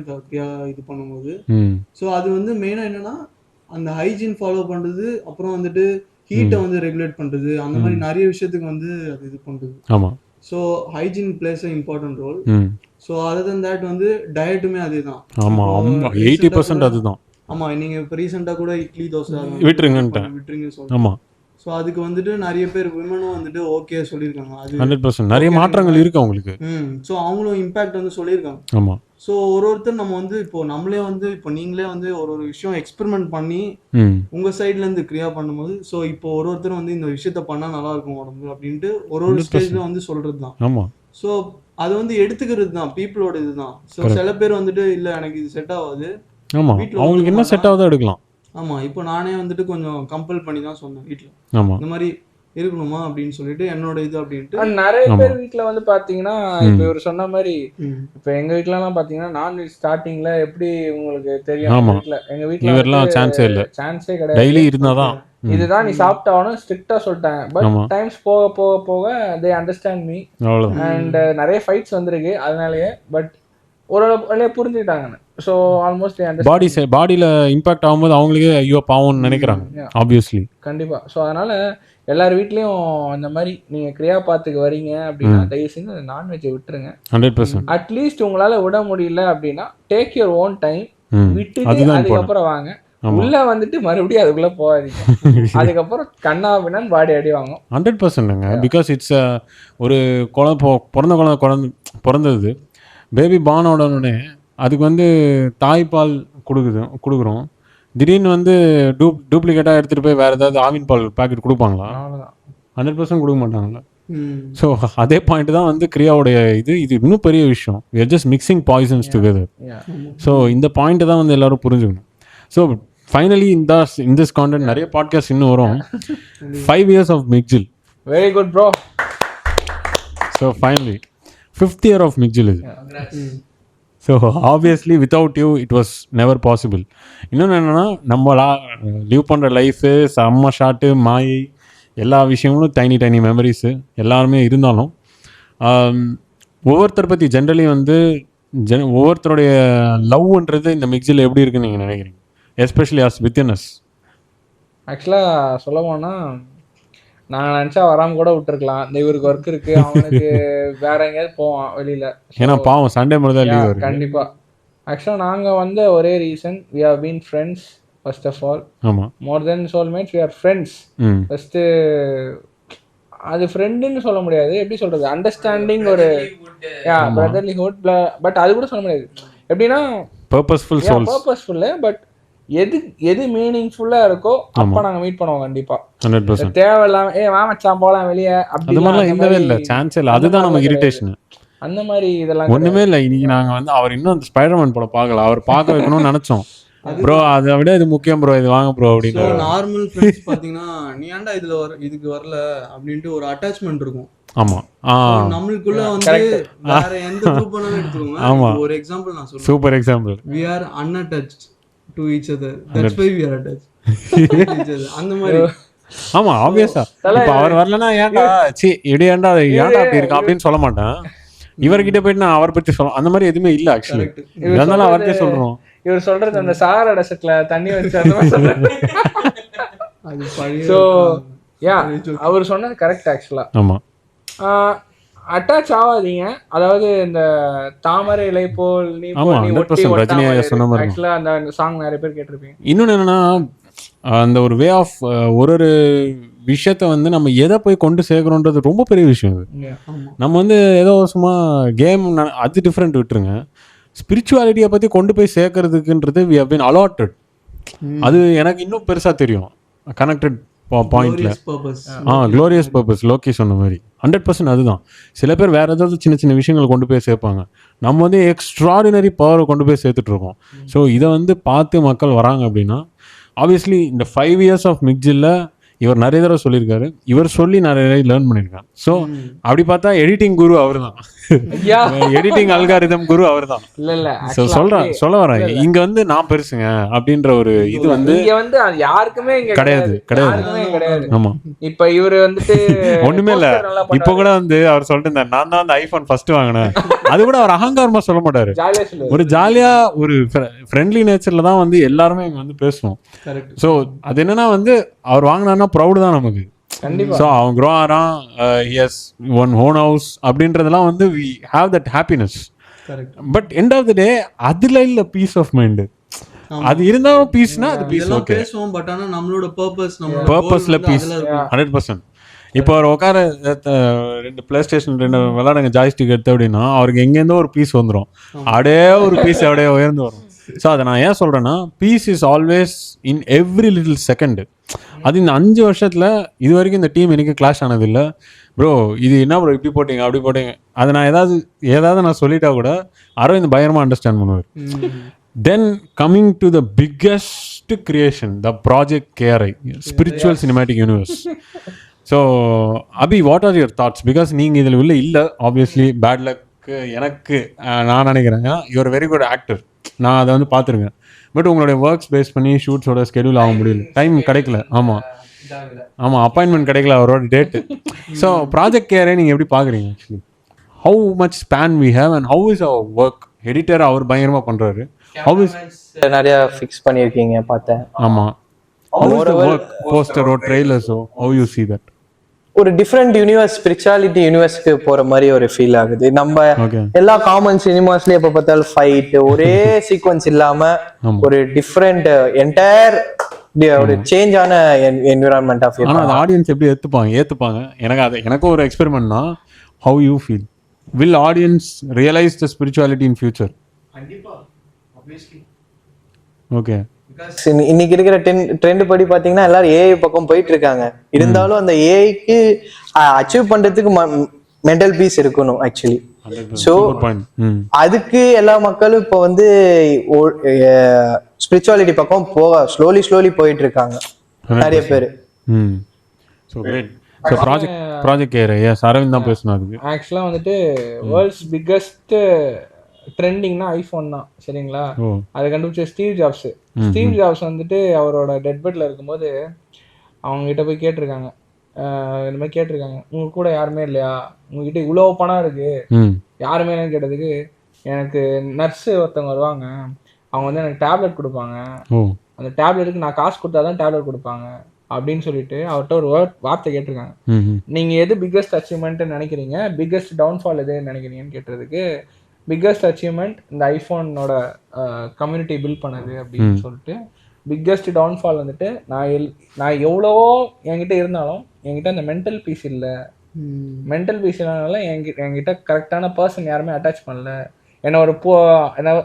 இது பண்ணும்போது ஸோ அது வந்து மெயினா என்னன்னா அந்த ஹைஜீன் ஃபாலோ பண்றது, அப்புறம் வந்துட்டு ஹீட்டை வந்து ரெகுலேட் பண்றது, அந்த மாதிரி நிறைய விஷயத்துக்கு வந்து அது இது பண்றது. So hygiene plays a important role. So other then that வந்து டயட்டுமே அதேதான். 80% அதுதான். ஆமா, நீங்க இப்போ ரீசெண்டா கூட இட்லி தோசை விட்டுருங்கன்னு சொல்லுங்க. ஆமா, ஸோ அதுக்கு வந்துட்டு நிறைய பேர் விமனும் வந்துட்டு ஓகே சொல்லியிருக்காங்க. அது 100% நிறைய மாற்றங்கள் இருக்கு அவங்களுக்கு. ஸோ அவங்களும் இம்பாக்ட் வந்து சொல்லியிருக்காங்க. ஆமா. ஸோ ஒருத்தர் நம்ம வந்து இப்போ நம்மளே வந்து இப்போ நீங்களே வந்து ஒரு விஷயம் எக்ஸ்பெரிமெண்ட் பண்ணி உங்க சைட்ல இருந்து கிரியா பண்ணும்போது, ஸோ இப்போ ஒருத்தர் வந்து இந்த விஷயத்த பண்ணா நல்லா இருக்கும் உடம்பு அப்படின்ட்டு ஒரு ஸ்டேஜ்ல வந்து சொல்றது தான். ஆமா. ஸோ அது வந்து எடுத்துக்கிறது தான் பீப்புளோட இதுதான். ஸோ சில பேர் வந்துட்டு இல்ல எனக்கு இது செட் ஆகாது, ஆமா அவங்களுக்கு என்ன செட் ஆகுதோ எடுக்கலாம். ஆமா, இப்போ நானே வந்துட்டு கொஞ்சம் கம்பல் பண்ணி தான் சொன்னேன் வீட்டில், இந்த மாதிரி இருக்கணுமா அப்படின்னு சொல்லிட்டு என்னோட இது அப்படின்ட்டு. நிறைய பேர் வீட்டுல வந்து பாத்தீங்கன்னா இப்ப இவர் சொன்ன மாதிரி இப்ப எங்க வீட்டுல எல்லாம் பாத்தீங்கன்னா நான்வெஜ் ஸ்டார்டிங்ல எப்படி உங்களுக்கு தெரியும், எங்க வீட்டுல சான்ஸே கிடையாது, டெய்லி இருந்தாதான் இதுதான் நீ சாப்பிட்டாலும் ஸ்ட்ரிக்டா சொல்லிட்டாங்க. பட் டைம்ஸ் போக போக போக தே அண்டர்ஸ்டாண்ட் மீ அண்ட் நிறைய ஃபைட்ஸ் வந்திருக்கு அதனாலயே. பட் ஓரளவு புரிஞ்சுக்கிட்டாங்க. ஸோ ஆல்மோஸ்ட் பாடியில இம்பாக்ட் ஆகும்போது அவங்களுக்கே ஐயோ பாவம்னு நினைக்கிறாங்க ஆப்வியஸ்லி. கண்டிப்பா. ஸோ அதனால எல்லார் வீட்லயும் இந்த மாதிரி நீங்க கிரியா பாத்துக்கு வரீங்க அப்படின்னா தயவு செஞ்சு நான்வெஜ்ஜை விட்டுருங்க. 100%. அட்லீஸ்ட் உங்களால விட முடியல அப்படின்னா டேக் யுவர் ஓன் டைம், விட்டுட்டு அதுக்கப்புறம் வாங்க. உள்ள வந்துட்டு மறுபடியும் அதுக்குள்ள போகாதீங்க. அதுக்கப்புறம் கண்ணா பின்னான்னு பாடி அடி வாங்கும். 100%ங்க. பிகாஸ் இட்ஸ் ஒரு குழந்தை பிறந்தது பேபி பார்ன் உடனே அதுக்கு வந்து தாய்ப்பால் கொடுக்குறோம். திடீர்னு வந்து டூப்ளிகேட்டாக எடுத்துகிட்டு போய் வேறு ஏதாவது ஆவின் பால் பேக்கெட் கொடுப்பாங்களா? 100% கொடுக்க மாட்டாங்களா? ஸோ அதே பாயிண்ட் தான் வந்து கிரியாவுடைய இது இன்னும் பெரிய விஷயம். we are just mixing poisons together. So இந்த பாயிண்ட்டை தான் வந்து எல்லாரும் புரிஞ்சுக்கணும். So finally in this content நிறைய பாட்காஸ்ட் இன்னும் வரும். 5 years of McGill. Very good bro. So finally 5th year of McGill இது. So obviously without you it was never possible. இன்னொன்று என்னென்னா நம்ம லீவ் பண்ணுற லைஃபு செம்ம ஷார்ட்டு மாயை எல்லா விஷயங்களும் டைனி மெமரிஸு எல்லாருமே இருந்தாலும் ஒவ்வொருத்தர் பற்றி ஜென்ரலி வந்து ஒவ்வொருத்தருடைய லவ்ன்றது இந்த மிக்ஸில் எப்படி இருக்குன்னு நீங்கள் நினைக்கிறீங்க, எஸ்பெஷலி ஆஸ் வித்தினஸ்? ஆக்சுவலாக சொல்ல போனால் நான் நினச்சா வராமல் கூட விட்டுருக்கலாம். இந்த இவருக்கு ஒர்க் இருக்கு, அவனுக்கு வேற எங்கேயாவது போவான் வெளியில். ஏன்னா பாவம் சண்டே மட்டும் தான் லீவ் வரும். கண்டிப்பாக. ஆக்சுவலாக நாங்கள் வந்து ஒரே reason, we have been friends first of all. ஆமாம், more than soulmates, we are friends. First அது ஃப்ரெண்டுன்னு சொல்ல முடியாது, எப்படி சொல்கிறது, அண்டர்ஸ்டாண்டிங் ஒரு பிரதர்லிஹுட். பட் அது கூட சொல்ல முடியாது. எப்படின்னா பர்பஸ்ஃபுல்லு. பட் எது மீனிங்ஃபுல்லா இருக்கோ அப்ப நாங்க மீட் பண்ணுவோம் கண்டிப்பா. 100% தேவையில்லாம வா மச்சான் போலாம் வெளியே அப்படிலாம் இல்லவே இல்லை, சான்ஸ் இல்லை. அதுதான் நமக்கு இரிட்டேஷன். அந்த மாதிரி இதெல்லாம் ஒண்ணுமே இல்லை. இன்னைக்கு நாங்க வந்து அவர் இன்னும் அந்த ஸ்பைடர்மேன் படம் பார்க்கல, அவர் பார்க்க வைக்கணும்னு நினைச்சோம். ப்ரோ அதை விட இது முக்கியம் ப்ரோ, இது வாங்க ப்ரோ அப்படின்னு. நார்மல் ஃப்ரெண்ட்ஸ் பாத்தீங்கன்னா நீ ஏன்டா இதுக்கு வரல அப்படின்ட்டு ஒரு அட்டாச்மெண்ட் இருக்கும். ஆமா, நம்மளுக்குள்ள வந்து வேற எந்த குரூப் வேணாலும் எடுத்துக்கோங்க. ஒரு எக்ஸாம்பிள் நான் சொல்றேன், super example. we are unattached to each other, that's why we are attached each other. அந்த மாதிரி. ஆமா, ஆப்வியஸா. இப்ப அவர் வரலன்னா ஏன்டா ஏன்டா அப்படி இருக்கா அப்படின்னு சொல்ல மாட்டேன். இவர்கிட்ட போயிட்டு நான் அவரை பத்தி சொல்ல அந்த மாதிரி எதுவுமே இல்ல. ஆக்சுவலி அதனால அவர்கிட்ட சொல்றோம். இவர் சொல்றது அந்த சாரோட செட்ல தண்ணி வச்சு அந்த மாதிரி சொல்றாரு. சோ யா, அவர் சொன்னது கரெக்ட். ஆக்சுவலா ஆமா, அட்டாச் ஆகாதீங்க. அதாவது இந்த தாமரை இலை போல் நீ ஆக்சுவலா அந்த சாங் நிறைய பேர் கேட்டிருப்பீங்க. இன்னொன்னு என்னன்னா அந்த ஒரு வே ஆஃப் ஒரு விஷயத்த வந்து நம்ம எதை போய் கொண்டு சேர்க்கிறோன்றது ரொம்ப பெரிய விஷயம். அது நம்ம வந்து ஏதோ சும்மா கேம் அது டிஃப்ரெண்ட் விட்டுருங்க, ஸ்பிரிச்சுவாலிட்டியை பற்றி கொண்டு போய் சேர்க்கறதுக்குன்றது வி ஹவ் பீன் அலாட்டட். அது எனக்கு இன்னும் பெருசாக தெரியும். கனெக்டட் பாயிண்ட்ல க்ளோரியஸ் பர்பஸ் லோக்கி சொன்ன மாதிரி 100% அதுதான். சில பேர் வேற ஏதாவது சின்ன சின்ன விஷயங்கள் கொண்டு போய் சேர்ப்பாங்க, நம்ம வந்து எக்ஸ்ட்ராடினரி பவரை கொண்டு போய் சேர்த்துட்டு இருக்கோம். ஸோ இதை வந்து பார்த்து மக்கள் வராங்க அப்படின்னா ஆப்வியஸ்லி இந்த 5 years ஆஃப் மிக்ஸில் இவர் நிறைய தடவை சொல்லியிருக்காரு, இவர் சொல்லி நிறைய லேர்ன் பண்ணியிருக்காங்க. ஸோ அப்படி பார்த்தா எடிட்டிங் குரு அவர் தான், எடிட்டிங் அல்காரிதம் குரு அவர் தான். ஸோ சொல்ல வரேன், இங்க வந்து நான் பெருசுங்க அப்படின்ற ஒரு இது வந்து யாருக்குமே கிடையாது. ஆமா, இப்ப இவரு வந்துட்டு ஒண்ணுமே இல்ல. இப்ப கூட வந்து அவர் சொல்லிட்டு இருந்தார், நான் தான் அந்த ஐபோன் ஃபர்ஸ்ட் வாங்கினேன். அது கூட அவர் அகங்காரமா சொல்ல மாட்டாரு, ஒரு ஜாலியா ஒரு ஃப்ரெண்ட்லி நேச்சர்ல தான் வந்து எல்லாருமே இங்க வந்து பேசுவோம். ஸோ அது என்னன்னா வந்து அவர் வாங்கினார்னா ப்ரௌடு தான் நமக்கு. ஸோ அவன் க்ரோ ஆறான், எஸ் ஒன் ஓன் ஹவுஸ் அப்படின்றதெல்லாம் வந்து we have that happiness. But end of the day அதுல இல்ல பீஸ் ஆஃப் மைண்ட். அது இருந்தாலும் பீஸ்னா அது பீஸ் ஓகே, பட் ஆனா நம்மளோட பர்பஸ்ல பீஸ் 100%. இப்போ அவர் உட்கார 2 பிளே ஸ்டேஷன் 2 விளையாடுங்க ஜாய்ஸ்டிக் எடுத்து அப்படின்னா அவருக்கு எங்கேருந்தோ ஒரு பீஸ் வந்துடும், அப்படியே ஒரு பீஸ் அப்படியே உயர்ந்து வரும். ஸோ அதை நான் ஏன் சொல்கிறேன்னா, peace is always in every little second. அது இந்த 5 வருஷத்தில் இது வரைக்கும் இந்த டீம் எனக்கு கிளாஷ் ஆனதில்லை. ப்ரோ இது என்ன ப்ரோ இப்படி போட்டிங்க அப்படி போட்டிங்க, அதை நான் ஏதாவது நான் சொல்லிட்டா கூட அரவிந்த் பயங்கரமாக அண்டர்ஸ்டாண்ட் பண்ணுவார். Then coming to the biggest creation, the project KRI spiritual cinematic universe. So Abhi, what are your thoughts? Because நீங்கள் இதில் உள்ள இல்லை ஆப்வியஸ்லி, பேட் லக் எனக்கு நான் நினைக்கிறேன். யூஆர் வெரி குட் ஆக்டர், நான் அதை வந்து பார்த்துருக்கேன். பட் உங்களுடைய ஒர்க்ஸ் பேஸ் பண்ணி ஷூட்ஸோட ஸ்கெடியூல் ஆக முடியல, டைம் கிடைக்கல. ஆமாம், அப்பாயின்மெண்ட் கிடைக்கல அவரோட டேட்டு. ஸோ ப்ராஜெக்ட் கேரை நீங்கள் எப்படி பார்க்குறீங்க? Actually how much span we have and how is our work? Editor அவர் பயங்கரமாக பண்ணுறாரு, ஹவு இஸ் நிறைய ஃபிக்ஸ் பண்ணியிருக்கீங்க பார்த்தேன். ஆமாம், ஹவு இஸ் த ஒர்க், போஸ்டரோ ட்ரெய்லர்ஸோ, ஹவு யூ சீ தட்? ஒரு டிஃப்ரெண்ட் யூனிவர்ஸ், ஸ்பிரிச்சுவாலிட்டி யூனிவர்ஸ்க்கு போற மாதிரி ஒரு ஃபீல் ஆகுது. நம்ம எல்லா காமன் சினிமாஸ்லயும் எப்ப பார்த்தாலும் ஃபைட், ஒரே சீக்வன்ஸ் இல்லாம ஒரு டிஃப்ரெண்ட் என்டையர் ஒரு சேஞ்ச் ஆன என்விரான்மெண்ட் ஆஃப். ஆனா அந்த ஆடியன்ஸ் எப்படி ஏத்துப்பாங்க? எனக்கு ஒரு எக்ஸ்பெரிமெண்ட்னா, how you feel? Will audience realise the spirituality in future? கண்டிப்பா, obviously. ஓகே, இன்னைக்கு இருக்கிற ட்ரெண்ட் படி பாத்தீங்கன்னா எல்லாரும் ஏஐ பக்கம் போயிட்டு இருக்காங்க. இருந்தாலும் அந்த ஏஐக்கு அச்சீவ் பண்றதுக்கு மென்டல் பீஸ் இருக்கணும் ஆக்சுவலி. ஸோ அதுக்கு எல்லா மக்களும் இப்போ வந்து ஸ்பிரிச்சுவாலிட்டி பக்கம் ஸ்லோலி போயிட்டு இருக்காங்க நிறைய பேர். So great. So project care, yes Aravind தான் பேசணும். அதுக்கு ஆக்சுவலாக வந்துட்டு வேர்ல்ட்ஸ் பிக்கஸ்ட் ட்ரெண்டிங்னா ஐஃபோன் தான் சரிங்களா. ஓ அதை கண்டுபிடிச்ச ஸ்டீவ் ஜாப்ஸ். ஸ்டீவ் ஜாப்ஸ் வந்துட்டு அவரோட டெட் பெட்ல இருக்கும்போது அவங்க கிட்ட போய் கேட்டிருக்காங்க, இந்த மாதிரி கேட்டிருக்காங்க, உங்க கூட யாருமே இல்லையா, உங்ககிட்ட இவ்வளோ பணம் இருக்கு ம் யாருமே இல்லைன்னு கேட்டதுக்கு, எனக்கு நர்ஸு ஒருத்தவங்க வருவாங்க, அவங்க வந்து எனக்கு டேப்லெட் கொடுப்பாங்க, ஓ அந்த டேப்லெட்டுக்கு நான் காசு கொடுத்தா தான் டேப்லெட் கொடுப்பாங்க அப்படின்னு சொல்லிட்டு அவர்கிட்ட ஒரு வார்த்தை கேட்டிருக்காங்க. ம் நீங்க எது பிக்கஸ்ட் அச்சீவ்மெண்ட் நினைக்கிறீங்க, பிக்கஸ்ட் டவுன்ஃபால் எது நினைக்கிறீங்கன்னு கேட்டதுக்கு, பிக்கஸ்ட் அச்சீவ்மெண்ட் இந்த ஐஃபோனோட கம்யூனிட்டி பில்ட் பண்ணது அப்படின்னு சொல்லிட்டு, பிக்கஸ்ட் டவுன்ஃபால் வந்துட்டு நான் எவ்வளவோ என்கிட்ட இருந்தாலும் என்கிட்ட அந்த மென்டல் பீஸ் இல்லை, மென்டல் பீஸ் இல்லைனால என்கிட்ட கரெக்டான பர்சன் யாருமே அட்டாச் பண்ணல, என்ன ஒரு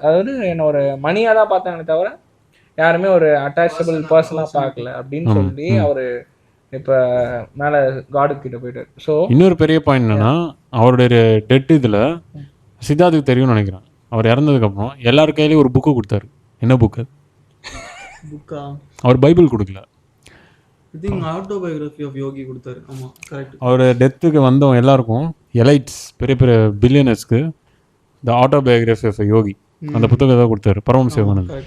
அதாவது என்ன ஒரு மணியாக தான் பார்த்தாங்களே தவிர யாருமே ஒரு அட்டாச்சபிள் பர்சனாக பார்க்கல அப்படின்னு சொல்லி அவரு இப்போ மேலே காடு கிட்ட போயிட்டார். ஸோ இன்னொரு பெரிய பாயிண்ட் என்னன்னா, அவருடைய டெட் இதில் சித்தார்த்துக்கு தெரியும்னு நினைக்கிறேன், அவர் இறந்ததுக்கப்புறம் எல்லார் கையிலையும் ஒரு புக்கு கொடுத்தாரு. என்ன புக்கு? புக்கா? அவர் பைபிள் கொடுக்கல, ஐ திங்க் ஆட்டோபயோகிராஃபி ஆஃப் யோகி கொடுத்தாரு. ஆமாம் கரெக்ட். அவர் டெத்துக்கு வந்தவங்க எல்லாருக்கும் எலைட்ஸ் பெரிய பெரிய பில்லியனர்ஸ்க்கு த ஆட்டோபயோகிராஃபி ஆஃப் யோகி அந்த புத்தகத்தை கொடுத்தாரு பரமஹம்ச யோகானந்தர்.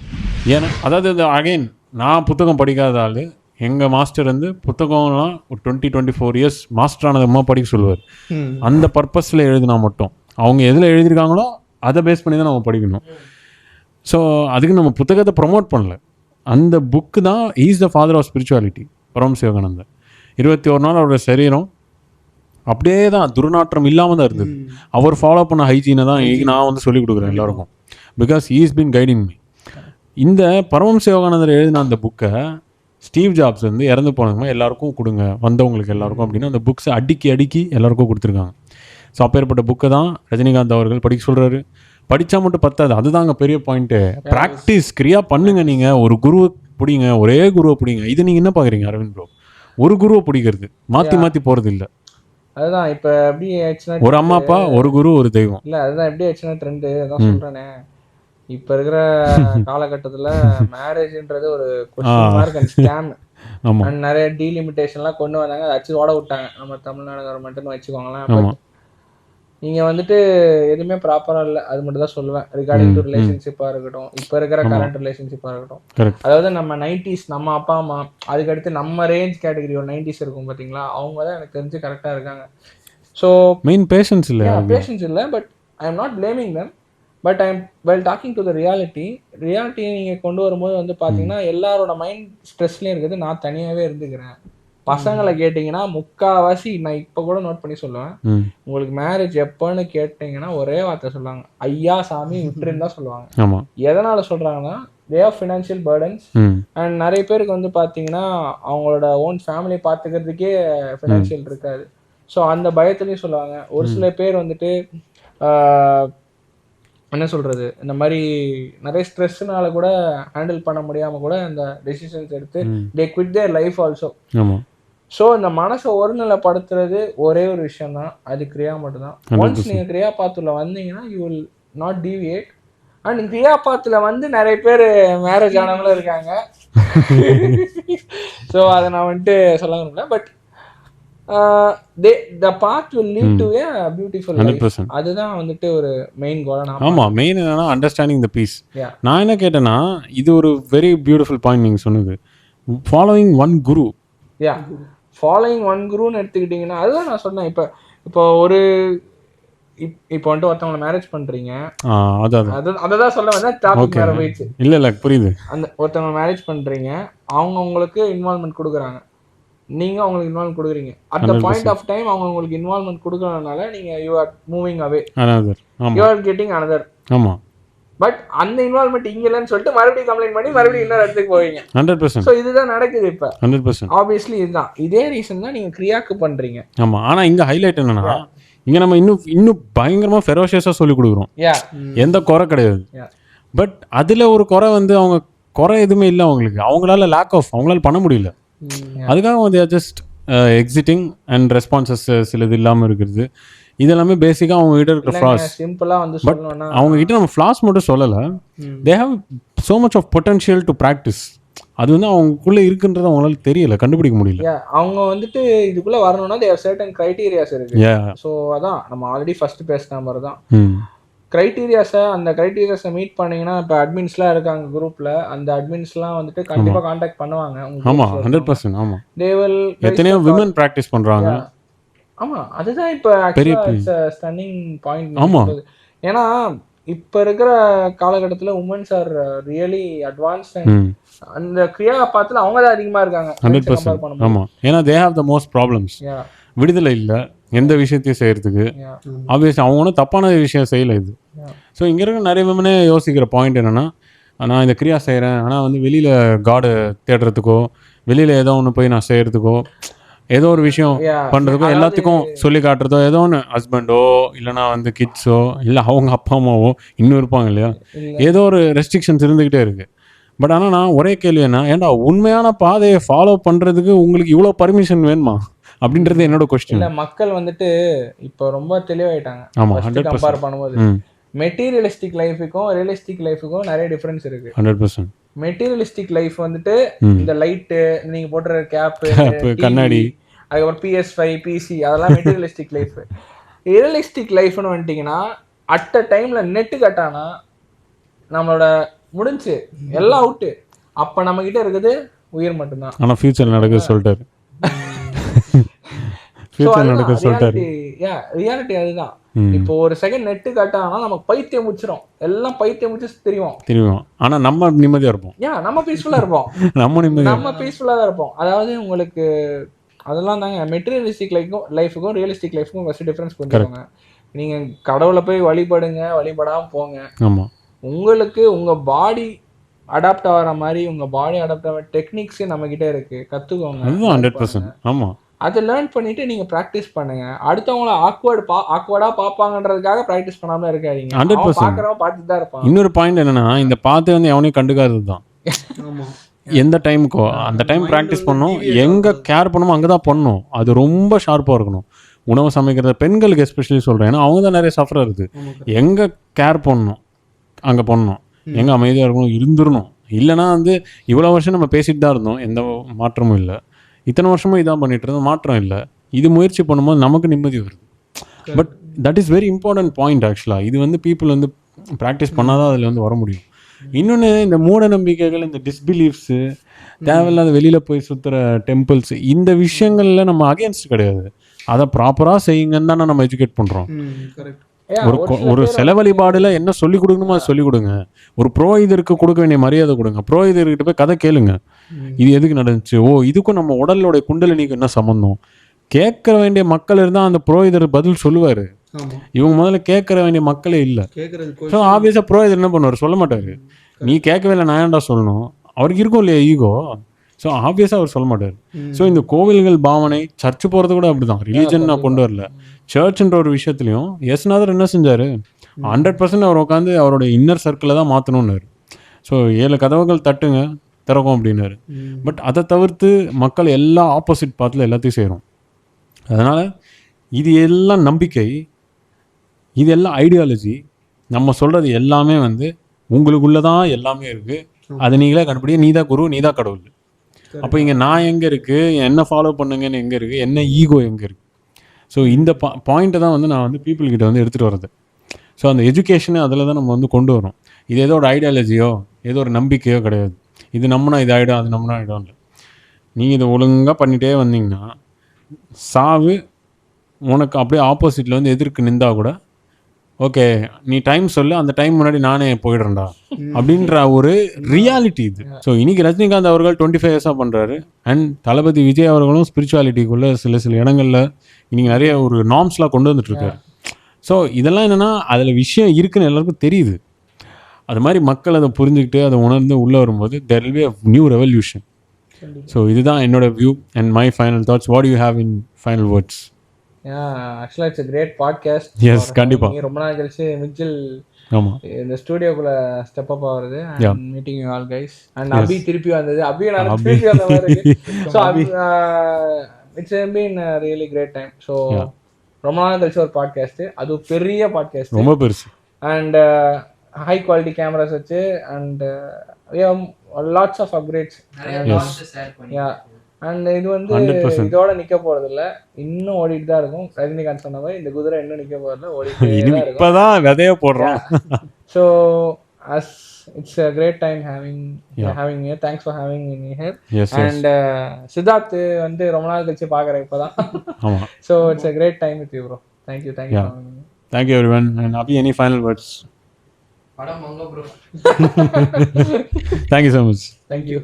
ஏன்னா அதாவது இந்த அகைன் நான் புத்தகம் படிக்காத ஆள், எங்கள் மாஸ்டர் வந்து புத்தகம்லாம் ஒரு 20-24 இயர்ஸ் மாஸ்டர் ஆனதுமா படிக்க சொல்லுவார். அந்த பர்பஸில் எழுதினா மட்டும், அவங்க எதில் எழுதியிருக்காங்களோ அதை பேஸ் பண்ணி தான் நம்ம படிக்கணும். ஸோ அதுக்கு நம்ம புத்தகத்தை ப்ரொமோட் பண்ணல, அந்த புக்கு தான் is the father of spirituality Paramahansa யோகானந்தர். 21 நாள் அவரோட சரீரம் அப்படியே தான் துர்நாற்றம் இல்லாமல் தான் இருந்தது. அவர் ஃபாலோ பண்ண ஹைஜீனை தான் நான் வந்து சொல்லிக் கொடுக்குறேன் எல்லாருக்கும், because he is been guiding me. இந்த பரமஹம்ச யோகானந்தர் எழுதின அந்த புக்கை ஸ்டீவ் ஜாப்ஸ் வந்து இறந்து போனதுமே எல்லாருக்கும் கொடுங்க, வந்தவங்களுக்கு எல்லாருக்கும் அப்படின்னு அந்த புக்ஸை அடுக்கி எல்லாருக்கும் கொடுத்துருக்காங்க. ஸோ அப்பேற்பட்ட புக்கை தான் ரஜினிகாந்த் அவர்கள் படிக்க சொல்கிறாரு. படித்தா மட்டும் பத்தாது, அதுதாங்க பெரிய பாயிண்ட்டு. ப்ராக்டிஸ் கிரியா பண்ணுங்க. நீங்கள் ஒரு குருவை பிடிங்க, ஒரே குருவை பிடிங்க. இது நீங்கள் என்ன பார்க்குறீங்க அரவிந்த் ப்ரோ? ஒரு குருவை பிடிக்கிறது, மாற்றி போகிறது இல்லை. அதுதான் இப்போ எப்படி ஆச்சுன்னா, ஒரு அம்மா அப்பா, ஒரு குரு, ஒரு தெய்வம். இல்லை அதுதான் எப்படி ஆச்சுன்னா ட்ரெண்டு. அதான் சொல்கிறேனே, இப்போ இருக்கிற காலகட்டத்தில் மேரேஜ்ன்றது ஒரு question mark and scam. And நிறைய டீலிமிட்டேஷன்லாம் கொண்டு வந்தாங்க, அதை அச்சு ஓட விட்டாங்க நம்ம தமிழ்நாடு கவர்மெண்ட்டுன்னு வச்சுக்கோங்களேன். நீங்கள் வந்துட்டு எதுவுமே ப்ராப்பராக இல்லை, அது மட்டும் தான் சொல்லுவேன். ரிகார்டிங் டு ரிலேஷன்ஷிப்பாக இருக்கட்டும், இப்போ இருக்கிற கரண்ட் ரிலேஷன்ஷிப்பாக இருக்கட்டும், அதாவது நம்ம 90s நம்ம அப்பா அம்மா, அதுக்கடுத்து நம்ம ரேஞ்ச் கேட்டகரி ஒரு 90s இருக்கும் பார்த்தீங்களா, அவங்க தான் எனக்கு தெரிஞ்சு கரெக்டாக இருக்காங்க. ஸோ மெயின் பேஷன்ஸ் இல்லை, but I am not blaming them, but I am well talking to the ரியாலிட்டியை நீங்கள் கொண்டு வரும்போது வந்து பார்த்தீங்கன்னா எல்லாரோட மைண்ட் ஸ்ட்ரெஸ்லேயும் இருக்குது. நான் தனியாகவே இருந்துக்கிறேன். பசங்களை கேட்டிங்கன்னா முக்கால்வாசி நான் இப்போ கூட நோட் பண்ணி சொல்லுவேன், உங்களுக்கு மேரேஜ் எப்போன்னு கேட்டிங்கன்னா ஒரே வார்த்தை சொல்லுவாங்க, ஐயா சாமி விட்டுருன்னு தான் சொல்லுவாங்க. எதனால சொல்றாங்கன்னா, they are financial burdens. And நிறைய பேருக்கு வந்து பார்த்தீங்கன்னா அவங்களோட ஓன் ஃபேமிலியை பார்த்துக்கிறதுக்கே ஃபினான்ஷியல் இருக்காது. ஸோ அந்த பயத்துலையும் சொல்லுவாங்க. ஒரு சில பேர் வந்துட்டு என்ன சொல்றது, இந்த மாதிரி நிறைய ஸ்ட்ரெஸ்னால கூட ஹேண்டில் பண்ண முடியாம கூட இந்த டெசிஷன்ஸ் எடுத்து they quit their life also. So இந்த மனசை ஒருநிலைப்படுத்துறது ஒரே ஒரு விஷயம் தான், அது கிரியா மட்டும்தான். ஒன்ஸ் நீங்கள் கிரியா பாத்துல வந்தீங்கன்னா you will not deviate. And Kriya பாத்துல வந்து நிறைய பேர் மேரேஜ் ஆனவங்களும் இருக்காங்க. ஸோ அதை நான் வந்துட்டு சொல்ல விரும்பல, but the path will lead to a beautiful life. அதுதான் வந்துட்டு ஒரு மெயின் கோல். ஆமா, மெயின் என்னன்னா அண்டர்ஸ்டாண்டிங் தி பீஸ். நான் என்ன கேட்டேன்னா, இது ஒரு வெரி பியூட்டிஃபுல் பாயிண்ட் நீங்க சொன்னது, ஃபாலோயிங் ஒன் குரு. ஃபாலோயிங் ஒன் குருன்னு எடுத்துக்கிட்டீங்கன்னா அதுதான் நான் சொன்னேன். இப்போ ஒரு இப்போ வந்துட்டு ஒருத்தவங்களை மேரேஜ் பண்றீங்க, அதான் சொல்ல வந்தா டாபிக் வேற போயிடுச்சு. இல்ல புரியுது. அந்த ஒருத்தவங்களை மேரேஜ் பண்றீங்க, அவங்க உங்களுக்கு இன்வால்வ்மெண்ட் கொடுக்குறாங்க, நீங்க அவங்களுக்கு இன்வால்வ் கொடுக்குறீங்க. At the point of time அவங்க உங்களுக்கு இன்வால்வ்மெண்ட் கொடுக்கறதுனால நீங்க you are moving away, you are getting another. ஆமா, பட் அந்த இன்வால்வ்மெண்ட் இங்க இல்லைன்னு சொல்லிட்டு மறுபடியும் கம்ப்ளைண்ட் பண்ணி மறுபடியும் இன்னொரு இடத்துக்கு போவீங்க. 100%. ஸோ இதுதான் நடக்குது இப்போ. 100%. ஆப்வியஸ்லி இதுதான், இதே ரீசன் தான் நீங்க கிரியாக்கு பண்றீங்க. ஆமா, ஆனா இங்க ஹைலைட் என்னன்னா, இங்க நம்ம இன்னும் பயங்கரமா ஃபெரோஷியஸா சொல்லி கொடுக்குறோம், எந்த குறை கிடையாது. பட் அதுல ஒரு குறை வந்து அவங்க குறை எதுவுமே இல்லை அவங்களுக்கு, அவங்களால பண்ண முடியல. அதுக்காக வந்து ஜஸ்ட் எக்ஸிட்டிங் அண்ட் ரெஸ்பான்சஸ் சிலது இல்லாமல் இருக்கிறது, இதெல்லாமே பேசிக்காக அவங்க கிட்ட இருக்கிற ஃப்ளாஸ். சிம்பிளாக வந்து சொல்லணும்னா, அவங்க கிட்ட நம்ம ஃப்ளாஸ் மட்டும் சொல்லலை, they have so much of potential to practise. அது வந்து அவங்களுக்குள்ள இருக்குன்றது அவங்களால தெரியல, கண்டுபிடிக்க முடியல. அவங்க வந்துட்டு இதுக்குள்ள வரணும்னா தேர் சர்டன் கிரைட்டீரியாஸ் இருக்கு. ஸோ அதான் நம்ம ஆல்ரெடி ஃபர்ஸ்ட் பேசின மாதிரி தான், க்ரைட்டீரியாஸை அந்த க்ரைட்டீரியாஸை மீட் பண்ணீங்கன்னா இப்போ அட்மின்ஸ்லாம் இருக்காங்க குரூப்பில், அந்த அட்மின்ஸ்லாம் வந்துட்டு கண்டிப்பாக காண்டாக்ட் பண்ணுவாங்க. ஆமாம் 100%. ஆமாம், தே வில் எத்தனையோ விமன் ப்ராக்டிஸ் பண்ணுறாங்க. ஆமாம், அதுதான் இப்போ ஆக்சுவலாக ஸ்டன்னிங் பாயிண்ட். ஆமாம், ஏன்னா இப்போ இருக்கிற காலகட்டத்தில் உமன்ஸ் ஆர் ரியலி அட்வான்ஸ்ட். அந்த கிரியா பாத்துல அவங்க தான் அதிகமாக இருக்காங்க 100%. ஆமாம், ஏன்னா they have the most problems. விடுதலை இல்லை எந்த விஷயத்தையும் செய்யறதுக்கு. ஆப்வியஸ்லி அவங்க ஒன்றும் தப்பான விஷயம் செய்யலை இது. ஸோ இங்கே இருக்க நிறைய விமனே யோசிக்கிற பாயிண்ட் என்னென்னா, நான் இந்த கிரியா செய்கிறேன், ஆனால் வந்து வெளியில் காடு தேடுறதுக்கோ வெளியில் ஏதோ ஒன்று போய் நான் செய்கிறதுக்கோ ஏதோ ஒரு விஷயம் பண்ணுறதுக்கோ எல்லாத்துக்கும் சொல்லி காட்டுறதோ, ஏதோ ஒன்று ஹஸ்பண்டோ இல்லைனா வந்து கிட்ஸோ இல்லை அவங்க அப்பா அம்மாவோ இன்னும் இருப்பாங்க இல்லையா, ஏதோ ஒரு ரெஸ்ட்ரிக்ஷன்ஸ் இருந்துக்கிட்டே இருக்குது. பட் ஆனால் நான் ஒரே கேள்வி என்ன, ஏன்டா உண்மையான பாதையை ஃபாலோ பண்ணுறதுக்கு உங்களுக்கு இவ்வளோ பர்மிஷன் வேணுமா அப்படின்றது என்னோட கொஸ்டின். இல்லை, மக்கள் வந்துட்டு இப்போ ரொம்ப தெளிவாயிட்டாங்க. ஆமாம், கம்பேர் பண்ணும்போது மெட்டீரியலிஸ்டிக் லைஃபுக்கும் ரியலிஸ்டிக் லைஃபுக்கும் நிறைய டிஃபரன்ஸ் இருக்கு. 100%. மெட்டீரியலிஸ்டிக் லைஃப் வந்துட்டு இந்த லைட்டு, நீங்க போடுற கேப்பு, கண்ணாடி, அதுக்கப்புறம் PS5 PC, அதெல்லாம் மெட்டீரியலிஸ்டிக் லைஃப். ரியலிஸ்டிக் லைஃப்னு வந்துட்டீங்கன்னா அட் அ டைம்ல நெட்டு கட்டானா நம்மளோட முடிஞ்சு எல்லாம் அவுட்டு. அப்ப நம்ம கிட்ட இருக்குது உயிர் மட்டும்தான். ஆனா ஃபியூச்சர் நடக்குது சொல்லிட்டாரு. ரியாலிட்டி அதுதான். இப்போ ஒரு செகண்ட் நெட்டு கட்டானா நம்ம பைத்தியம் முடிச்சிடும், எல்லாம் பைத்தியம் முடிச்சு தெரியும். ஆனா நம்ம நிம்மதியா இருப்போம். நம்ம பீஸ்ஃபுல்லா இருப்போம். நம்ம பீஸ்ஃபுல்லா தான் இருப்போம். அதாவது உங்களுக்கு அதெல்லாம் தாங்க மெட்டீரியலிஸ்டிக் லைஃபுக்கும் ரியலிஸ்டிக் லைஃபுக்கும் ஃபர்ஸ்ட் டிஃபரன்ஸ் புரிஞ்சுக்கோங்க. நீங்க கடவுளை போய் வழிபடுங்க, வழிபடாம போங்க. ஆமா, உங்களுக்கு உங்க பாடி அடாப்ட் ஆகிற மாதிரி உங்க பாடி அடாப்ட் ஆகிற டெக்னிக்ஸ் நம்ம கிட்ட இருக்கு, கத்துக்கோங்க. 100%. ஆமா, அதை லேர்ன் பண்ணிட்டு நீங்க ப்ராக்டிஸ் பண்ணுங்க. அடுத்தவங்கள ஆக்வர்டா பாப்பாங்கன்றதுக்காக ப்ராக்டிஸ் பண்ணாம இருக்காதீங்க. 100% பாக்குறவங்க பார்த்துட்டு தான் இருப்பாங்க. இன்னொரு பாயிண்ட் என்னன்னா, இந்த பார்த்து வந்து எவனையும் கண்டுக்காதது தான். எந்த டைமுக்கோ அந்த டைம் ப்ராக்டிஸ் பண்ணணும், எங்க கேர் பண்ணணுமோ அங்கதான் பண்ணணும். அது ரொம்ப ஷார்ப்பா இருக்கணும். உணவு சமைக்கிறது பெண்களுக்கு எஸ்பெஷலி சொல்றேன், ஏன்னா அவங்க தான் நிறைய சஃபர் இருக்குது. எங்க கேர் பண்ணணும் அங்க பண்ணணும், எங்க அமைதியா இருக்கணும், இருந்துடணும். இல்லைன்னா வந்து இவ்வளோ வருஷம் நம்ம பேசிட்டு தான் இருந்தோம், எந்த மாற்றமும் இல்லை. இத்தனை வருஷமும் இதான் பண்ணிட்டு இருந்தோம், மாற்றம் இல்லை. இது முயற்சி பண்ணும்போது நமக்கு நிம்மதி வருது. But that is very important point ஆக்சுவலாக. இது வந்து பீப்புள் வந்து ப்ராக்டிஸ் பண்ணாதான் அதில் வந்து வர முடியும். இன்னொன்று, இந்த மூட நம்பிக்கைகள், இந்த டிஸ்பிலீஃப்ஸு, தேவையில்லாத வெளியில் போய் சுற்றுற டெம்பிள்ஸ், இந்த விஷயங்களில் நம்ம அகேன்ஸ்ட் கிடையாது. அதை ப்ராப்பராக செய்யுங்கன்னு தானே நம்ம எஜுகேட் பண்ணுறோம். ஒரு சில வழிபாடுல என்ன சொல்லிக் கொடுக்கணுமோ அதை சொல்லிக் கொடுங்க. ஒரு புரோகிதருக்கு கொடுக்க வேண்டிய மரியாதை கொடுங்க. புரோகிதர்கிட்ட போய் கதை கேளுங்க, இது எதுக்கு நடந்துச்சு, ஓ இதுக்கும் நம்ம உடலோட குண்டலினிக்கு என்ன சம்பந்தம், கேட்க வேண்டிய மக்கள் இருந்தால் அந்த புரோகிதர் பதில் சொல்லுவார். இவங்க முதல்ல கேட்கற வேண்டிய மக்களே இல்லை. ஸோ ஆப்வியஸா புரோகிதர் என்ன பண்ணுவார், சொல்ல மாட்டாரு. நீ கேட்கவே இல்லை, நான் ஏன்டா சொல்லணும், அவருக்கு இருக்கும் இல்லையா ஈகோ. ஸோ ஆப்வியஸாக அவர் சொல்ல மாட்டார். ஸோ இந்த கோவில்கள் பாவனை, சர்ச்சு போகிறது கூட அப்படிதான். ரிலீஜன் நான் கொண்டு வரல, சர்ச்ன்ற ஒரு விஷயத்துலையும் எஸ்நாதர் என்ன செஞ்சார், 100% அவர் உட்காந்து அவரோட இன்னர் சர்க்கிளை தான் மாற்றணும்னாரு. ஸோ 7 கதவுகள் தட்டுங்க திறக்கும் அப்படின்னாரு. பட் அதை தவிர்த்து மக்கள் எல்லா ஆப்போசிட் பாத்தில் எல்லாத்தையும் செய்கிறோம். அதனால் இது எல்லாம் நம்பிக்கை, இது எல்லாம் ஐடியாலஜி. நம்ம சொல்கிறது எல்லாமே வந்து உங்களுக்குள்ளே தான் எல்லாமே இருக்குது. அதை நீங்களே கண்டுபிடிக்க, நீ தான் குரு, நீ தான் கடவுள். அப்போ இங்கே நான் எங்கே இருக்குது, என்ன ஃபாலோ பண்ணுங்கன்னு எங்கே இருக்குது, என்ன ஈகோ எங்கே இருக்குது. ஸோ இந்த பாயிண்ட்டை தான் வந்து நான் வந்து பீப்புள்கிட்ட வந்து எடுத்துகிட்டு வர்றது. ஸோ அந்த எஜுகேஷனை அதில் தான் நம்ம வந்து கொண்டு வரோம். இது ஏதோ ஒரு ஐடியாலஜியோ ஏதோ ஒரு நம்பிக்கையோ கிடையாது. இது நம்மனா இது ஆகிடும், அது நம்மனா ஆகிடும் இல்லை. நீங்கள் இதை ஒழுங்காக பண்ணிகிட்டே வந்தீங்கன்னா சாவு உனக்கு அப்படியே ஆப்போசிட்டில் வந்து எதிர்க்கு நின்றா கூட ஓகே நீ டைம் சொல்லு, அந்த டைம் முன்னாடி நானே போயிடுறேன்டா அப்படின்ற ஒரு ரியாலிட்டி இது. ஸோ இன்னைக்கு ரஜினிகாந்த் அவர்கள் 25 இயர்ஸாக பண்ணுறாரு. அண்ட் தளபதி விஜய் அவர்களும் ஸ்பிரிச்சுவாலிட்டிக்குள்ளே சில இடங்களில் இன்னைக்கு நிறைய ஒரு நார்ம்ஸ்லாம் கொண்டு வந்துட்டு இருக்காரு. ஸோ இதெல்லாம் என்னென்னா அதில் விஷயம் இருக்குன்னு எல்லாருக்கும் தெரியுது. அது மாதிரி மக்கள் அதை புரிஞ்சுக்கிட்டு அதை உணர்ந்து உள்ளே வரும்போது there will be a new revolution. So இதுதான் என்னோட view and my final thoughts. What you have in final words? ஆக்சுவலாக இட்ஸ் கிரேட் பாட்காஸ்ட். எஸ், கண்டிப்பா. ரொம்ப நாள் கழிச்சு மிச்சில் இந்த ஸ்டுடியோக்குள்ள ஸ்டெப் அப் ஆகுறது. Meeting you all guys. And Abhi திருப்பி வந்தது. அபி நான் திருப்பி வந்த மாதிரி இருக்கு. So it's been really great time. So ரொம்ப நாள் கழிச்சு ஒரு பாட்காஸ்ட், அது பெரிய பாட்காஸ்ட், ரொம்ப பெருசு. அண்ட் high quality cameras வச்சு, and we have lots of upgrades. Yeah, and இது வந்து 100%. இதோட நிக்க போறது இல்ல, இன்னும் ஓடிட்டு தான் இருக்கும். ரஜினிகாந்த் சொன்ன மாதிரி இந்த குதிரை இன்னும் நிக்க போறதுல ஓடிட்டே தான் இருக்கும். இப்பதான் விதைய போடுறோம். So as it's a great time having me here. Thanks for having me here. Yes, and Siddharth வந்து ரொம்ப நாள் கழிச்சு பாக்குறேன் இப்பதான். ஆமா. So it's a great time with you, bro. Thank you for having me. Thank you everyone. And Abhi, any final words? படம் வாங்க bro. Thank you so much. Thank you.